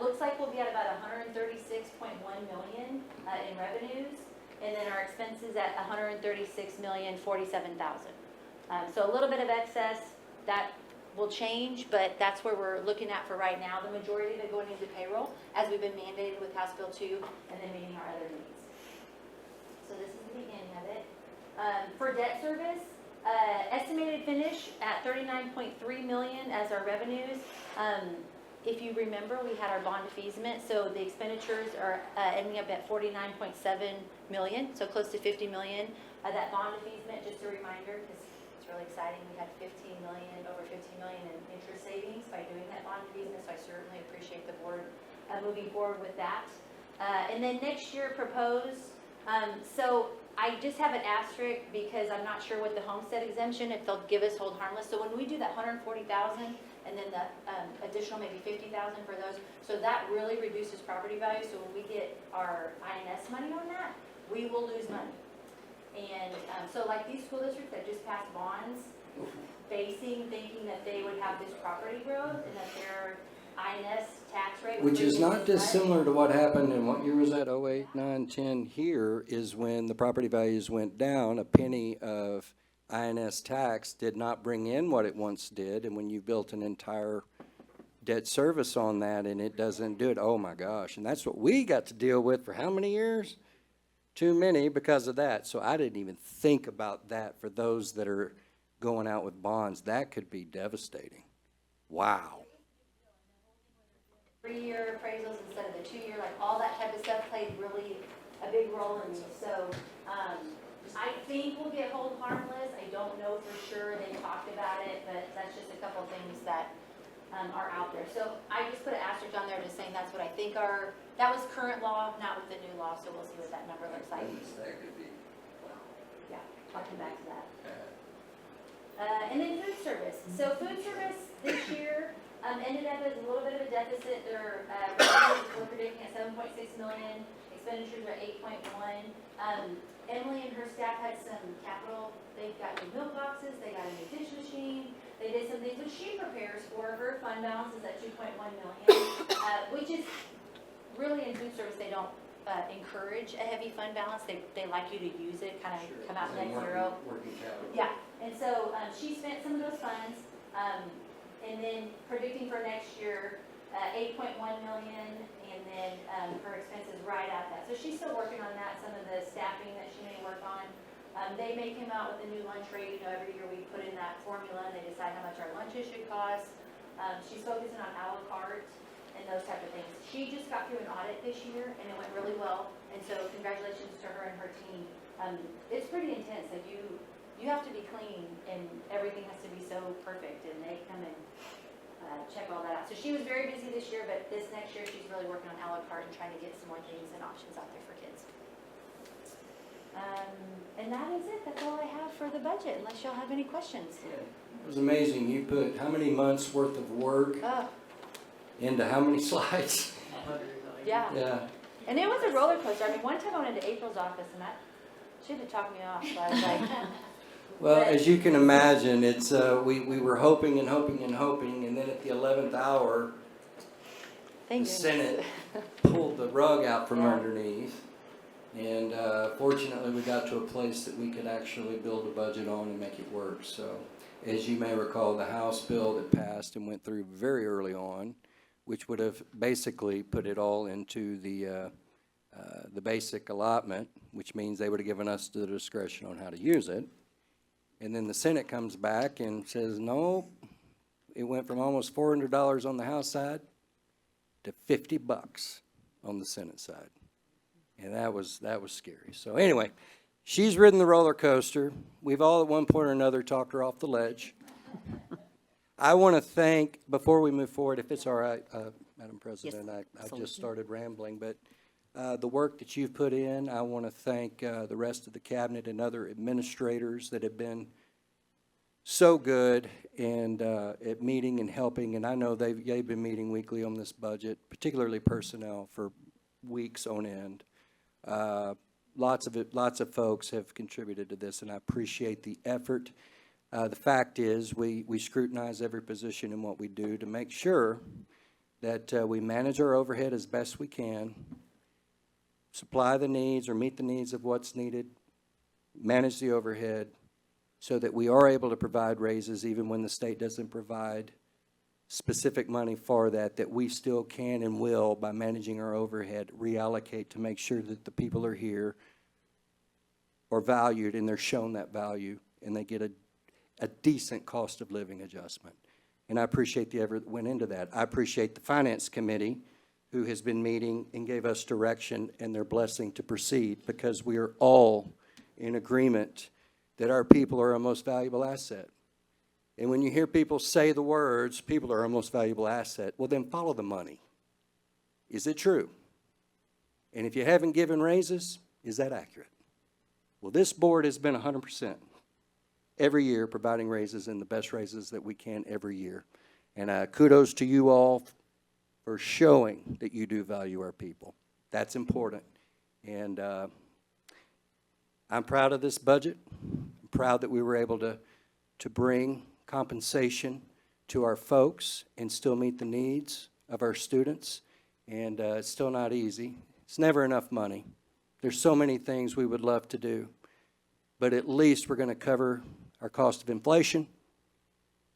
Looks like we'll be at about 136.1 million in revenues, and then our expenses at 136,047,000. So a little bit of excess that will change, but that's where we're looking at for right now. The majority of it going into payroll, as we've been mandated with House Bill 2, and then meeting our other needs. So this is the beginning of it. For debt service, estimated finish at 39.3 million as our revenues. If you remember, we had our bond defeasance, so the expenditures are ending up at 49.7 million, so close to 50 million. That bond defeasance, just a reminder, because it's really exciting, we had over 15 million in interest savings by doing that bond defeasance, so I certainly appreciate the board moving forward with that. And then next year proposed, so I just have an asterisk because I'm not sure with the homestead exemption, if they'll give us hold harmless. So when we do that 140,000 and then the additional maybe 50,000 for those, so that really reduces property value. So when we get our INS money on that, we will lose money. And so like these school districts that just passed bonds, thinking that they would have this property growth and that their INS tax rate would Which is reduce not as much. dissimilar to what happened in, what year was that, 08, 9, 10 here, is when the property values went down, a penny of INS tax did not bring in what it once did, and when you built an entire debt service on that and it doesn't do it, oh my gosh, and that's what we got to deal with for how many years? Too many because of that, so I didn't even think about that for those that are going out with bonds. That could be devastating. Wow. 3-year appraisals instead of the 2-year, like all that type of stuff played really a big role in this. So, I think we'll get hold harmless. I don't know for sure. They talked about it, but that's just a couple things that, are out there. So I just put an asterisk on there just saying that's what I think that was current law, not with the new law, so we'll see what that number looks like. Yeah, I'll come back to that. And then food service. So food service this year, ended up as a little bit of a deficit. Their revenues were predicting at 7.6 million, expenditures are 8.1. Emily and her staff had some capital. They got new milk boxes, they got a new dish machine, they did some things which she prepares for. Her fund balance is at 2.1 million, which is really in food service, they don't encourage a heavy fund balance. They like you to use it, kind of come out net zero. Yeah, and so she spent some of those funds. And then predicting for next year, 8.1 million, and then her expenses right at that. So she's still working on that, some of the staffing that she may work on. They may come out with a new lunch rate. Every year we put in that formula and they decide how much our lunches should cost. She's focusing on a la carte and those type of things. She just got through an audit this year and it went really well. And so congratulations to her and her team. It's pretty intense. Like you have to be clean and everything has to be so perfect, and they come and check all that out. So she was very busy this year, but this next year she's really working on a la carte and trying to get some more things and options out there for kids. And that is it. That's all I have for the budget, unless y'all have any questions. It was amazing. You put how many months' worth of work Oh, into how many slides? yeah. Yeah. And it was a roller coaster. I mean, one time I went into April's office and she had to talk me off. So I was like, Well, as you can imagine, it's, we were hoping and hoping and hoping, and then at the 11th hour, thank the goodness. Senate pulled the rug out from Yeah. underneath. And fortunately, we got to a place that we could actually build a budget on and make it work. So, as you may recall, the House bill that passed and went through very early on, which would have basically put it all into the basic allotment, which means they would have given us the discretion on how to use it. And then the Senate comes back and says, no, it went from almost $400 on the House side to $50 on the Senate side. And that was scary. So anyway, she's ridden the roller coaster. We've all at one point or another talked her off the ledge. I want to thank, before we move forward, if it's all right, Madam President, I just started rambling, but the work that you've put in, I want to thank the rest of the cabinet and other administrators that have been so good and at meeting and helping. And I know they've been meeting weekly on this budget, particularly personnel, for weeks on end. Lots of folks have contributed to this, and I appreciate the effort. The fact is, we scrutinize every position in what we do to make sure that we manage our overhead as best we can, supply the needs or meet the needs of what's needed, manage the overhead, so that we are able to provide raises even when the state doesn't provide specific money for that we still can and will, by managing our overhead, reallocate to make sure that the people are here are valued and they're shown that value and they get a decent cost of living adjustment. And I appreciate the effort that went into that. I appreciate the Finance Committee, who has been meeting and gave us direction and their blessing to proceed, because we are all in agreement that our people are our most valuable asset. And when you hear people say the words, people are our most valuable asset, well, then follow the money. Is it true? And if you haven't given raises, is that accurate? Well, this board has been 100% every year, providing raises and the best raises that we can every year. And kudos to you all for showing that you do value our people. That's important. And I'm proud of this budget. I'm proud that we were able to bring compensation to our folks and still meet the needs of our students. And it's still not easy. It's never enough money. There's so many things we would love to do. But at least we're going to cover our cost of inflation.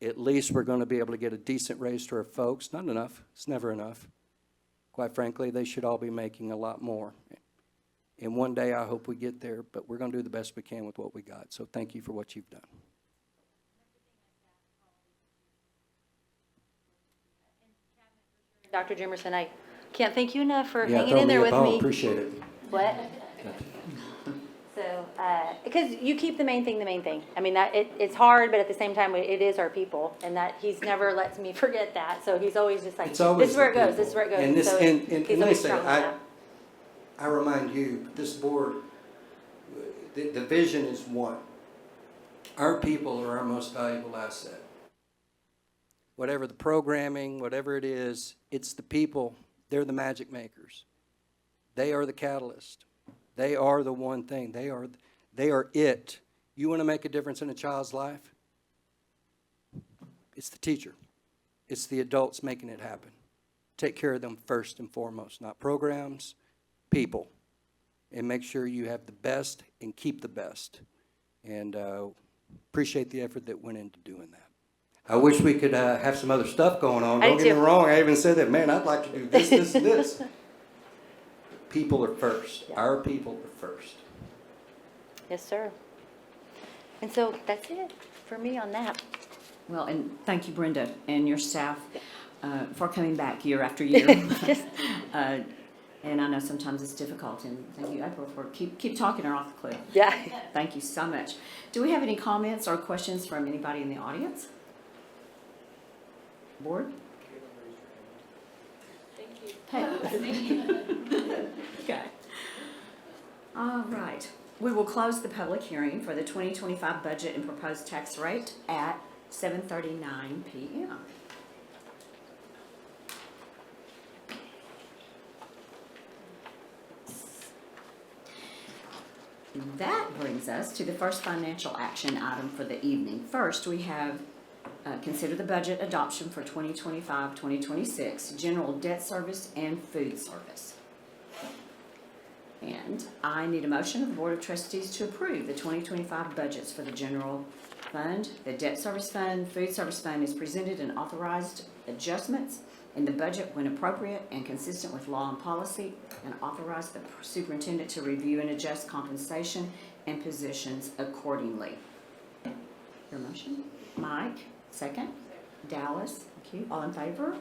At least we're going to be able to get a decent raise to our folks. Not enough. It's never enough. Quite frankly, they should all be making a lot more. And one day I hope we get there, but we're going to do the best we can with what we got. So thank you for what you've done. Dr. Jimerson, I can't thank you enough for Yeah, hanging throw in there me a with bone. me. Appreciate it. What? So, because you keep the main thing. I mean, it's hard, but at the same time, it is our people, and that he's never lets me forget that. So he's always just like, It's this always is where it the goes, people. this is where it goes. And this, So and he's always listen, strong on that. I remind you, this board, the vision is one. Our people are our most valuable asset. Whatever the programming, whatever it is, it's the people. They're the magic makers. They are the catalyst. They are the one thing. They are it. You want to make a difference in a child's life? It's the teacher. It's the adults making it happen. Take care of them first and foremost, not programs, people. And make sure you have the best and keep the best. And appreciate the effort that went into doing that. I wish we could have some other stuff going on. I Don't do get me too. wrong. I even said that, man, I'd like to do this, this, and this. People are first. Our people are first. Yes, sir. And so that's it for me on that. Well, and thank you, Brenda, and your staff for coming back year after year. And I know sometimes it's difficult, and thank you, April, for keep talking her off the cliff. Yeah. Thank you so much. Do we have any comments or questions from anybody in the audience? Board? Thank you. Okay. All right. We will close the public hearing for the 2025 budget and proposed tax rate at 7:39 p.m. That brings us to the first financial action item for the evening. First, we have consider the budget adoption for 2025-2026, general debt service and food service. And I need a motion of the Board of Trustees to approve the 2025 budgets for the general fund, the debt service fund, food service fund is presented and authorized adjustments in the budget when appropriate and consistent with law and policy, and authorize the superintendent to review and adjust compensation and positions accordingly. Your motion? Mike, second. Dallas, thank you. All in favor?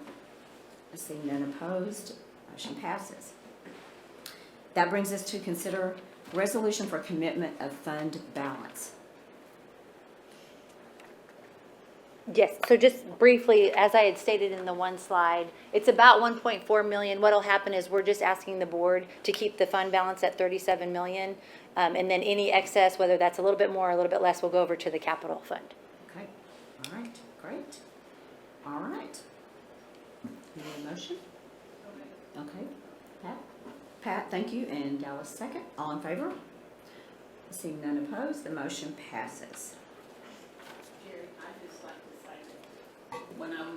Seeing none opposed, motion passes. That brings us to consider resolution for commitment of fund balance. Yes, so just briefly, as I had stated in the one slide, it's about 1.4 million. What'll happen is we're just asking the board to keep the fund balance at 37 million. And then any excess, whether that's a little bit more or a little bit less, will go over to the capital fund. Okay, all right, great. All right. You need a motion? Okay, Pat? Pat, thank you, and Dallas second. All in favor? Seeing none opposed, the motion passes. Jerry, I'd just like to say that when I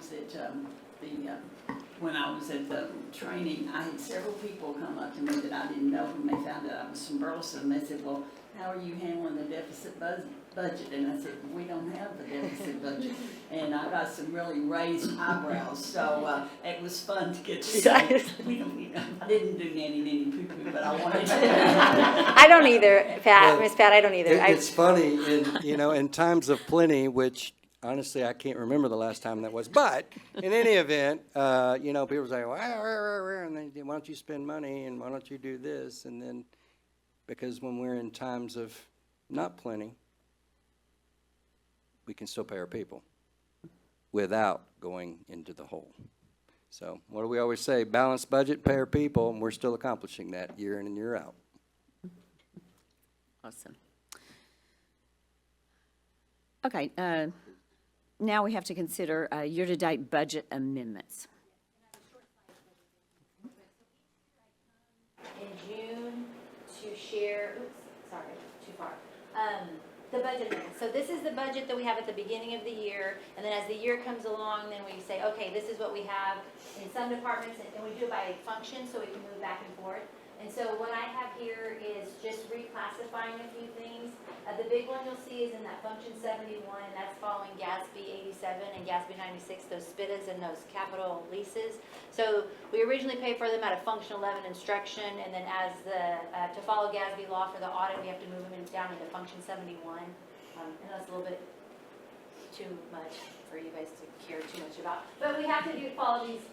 was at the training, I had several people come up to me that I didn't know when they found out I was from Burleson. They said, well, how are you handling the deficit budget? And I said, we don't have a deficit budget. And I got some really raised eyebrows, so it was fun to get to say, we don't, I didn't do nanny poo-poo, but I wanted to. I don't either, Pat, Well, Miss Pat, I don't either. It's funny, in times of plenty, which honestly, I can't remember the last time that was. But in any event, people say, well, and then why don't you spend money and why don't you do this? And then, because when we're in times of not plenty, we can still pay our people without going into the hole. So what do we always say? Balanced budget, pay our people, and we're still accomplishing that year in and year out. Awesome. Okay, now we have to consider year-to-date budget amendments. In June to share, sorry, too far. The budget amendment. So this is the budget that we have at the beginning of the year, and then as the year comes along, then we say, okay, this is what we have in some departments, and we do it by function, so we can move back and forth. And so what I have here is just reclassifying a few things. The big one you'll see is in that function 71, and that's following GASB 87 and GASB 96, those SPITAs and those capital leases. So we originally paid for them out of function 11 instruction, and then as to follow GASB law for the audit, we have to move them down into function 71. And that's a little bit too much for you guys to care too much about. But we have to follow these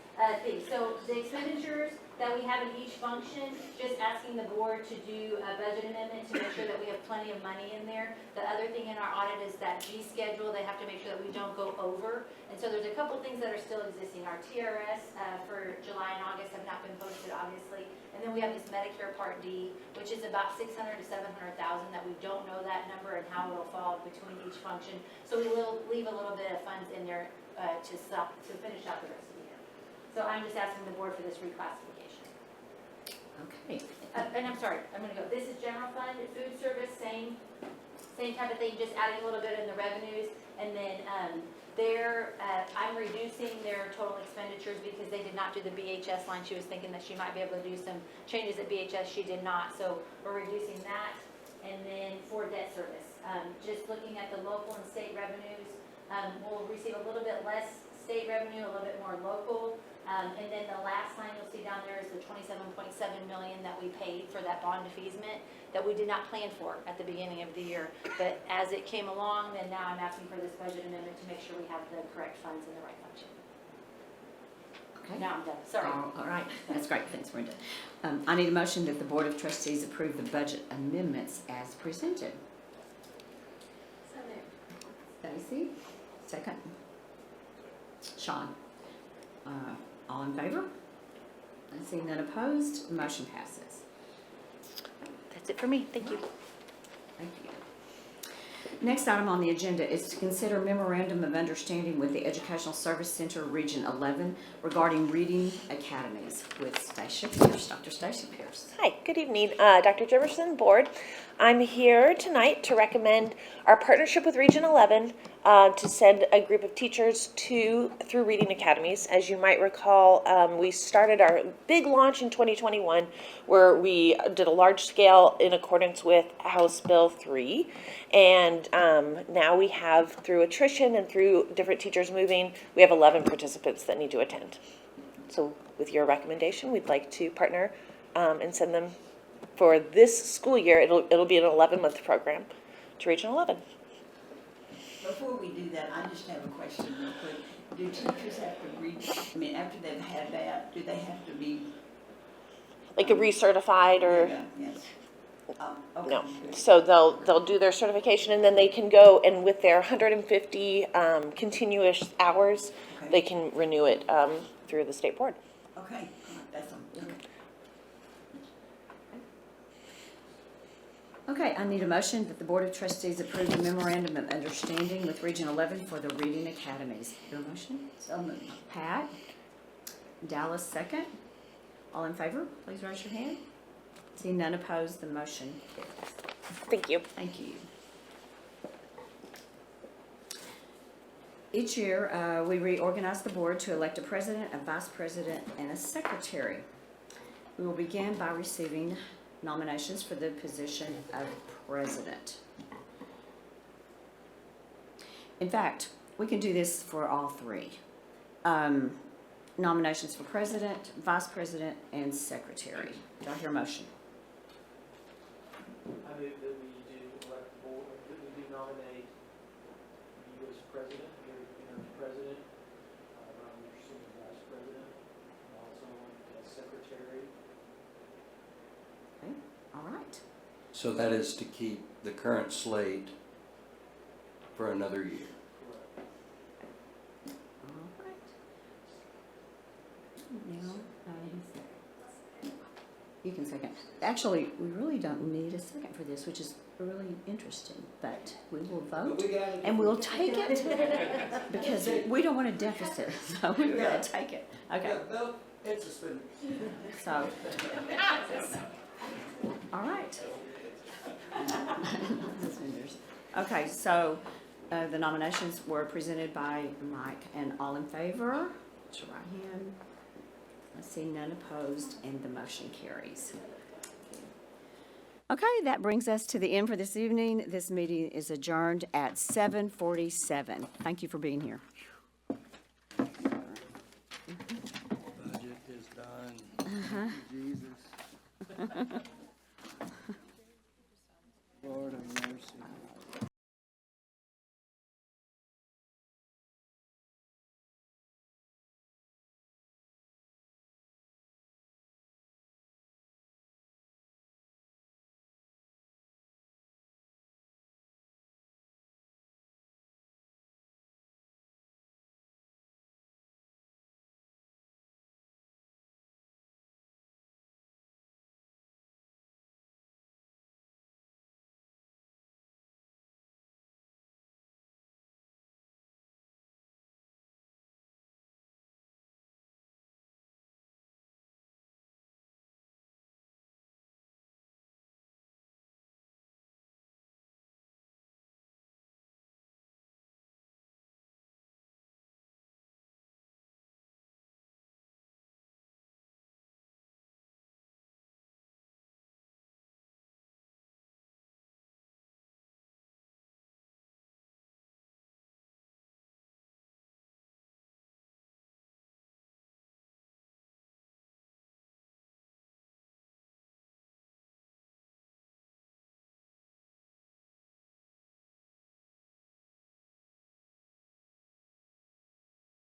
things. So the expenditures that we have in each function, just asking the board to do a budget amendment to make sure that we have plenty of money in there. The other thing in our audit is that G schedule. They have to make sure that we don't go over. And so there's a couple things that are still existing. Our TRS for July and August have not been posted, obviously. And then we have this Medicare Part D, which is about $600,000 to $700,000 that we don't know that number and how it'll fall between each function. So we will leave a little bit of funds in there to finish out the rest of the year. So I'm just asking the board for this reclassification. Okay. And I'm sorry, I'm gonna go, this is general fund, food service, same type of thing, just adding a little bit in the revenues. And then, I'm reducing their total expenditures because they did not do the BHS line. She was thinking that she might be able to do some changes at BHS, she did not, so we're reducing that. And then for debt service, just looking at the local and state revenues, we'll receive a little bit less state revenue, a little bit more local. And then the last line you'll see down there is the $27.7 million that we paid for that bond defeasance that we did not plan for at the beginning of the year. But as it came along, then now I'm asking for this budget amendment to make sure we have the correct funds in the right function. Okay. Now I'm done, sorry. All right, that's great, thanks, Brenda. I need a motion that the Board of Trustees approve the budget amendments as presented. Stacy, second. Sean. All in favor? I see none opposed, motion passes. That's it for me, thank you. Thank you. Next item on the agenda is to consider memorandum of understanding with the Educational Service Center Region 11 regarding reading academies with Stacia Pierce, Dr. Stacia Pierce. Hi, good evening, Dr. Jefferson, Board. I'm here tonight to recommend our partnership with Region 11 to send a group of teachers through Reading Academies. As you might recall, we started our big launch in 2021 where we did a large scale in accordance with House Bill 3. And now we have, through attrition and through different teachers moving, we have 11 participants that need to attend. So with your recommendation, we'd like to partner and send them for this school year. It'll be an 11-month program to Region 11. Before we do that, I just have a question real quick. Do teachers have to read, I mean, after they've had that, do they have to be? Like a recertified or? Yeah, yes. Okay. No. So they'll do their certification and then they can go and with their 150 continuous hours, Okay. they can renew it through the state board. Okay, all right, that's all. Okay. Okay, I need a motion that the Board of Trustees approve the memorandum of understanding with Region 11 for the Reading Academies. Your motion? So moved. Pat? Dallas, second. All in favor, please raise your hand. See none opposed, the motion carries. Thank you. Thank you. Each year, we reorganize the board to elect a president, a vice president, and a secretary. We will begin by receiving nominations for the position of president. In fact, we can do this for all three. Nominations for president, vice president, and secretary. Do I hear a motion? I move that we do elect the board, that we do nominate you as president, Gary Pinner as president, Ron Anderson as vice president, and also as secretary. Okay, all right. So that is to keep the current slate for another year. All right. Now, you can second. Actually, we really don't need a second for this, which is really interesting, but we will vote But we got it. and we'll take it because we don't want a deficit, so we're gonna take it. Okay, Yeah, no, it's suspended. so. All right. Okay, so the nominations were presented by Mike, and all in favor, raise your right hand. I see none opposed, and the motion carries. Okay, that brings us to the end for this evening. This meeting is adjourned at 7:47. Thank you for being here. Budget is done. Jesus. Lord, I'm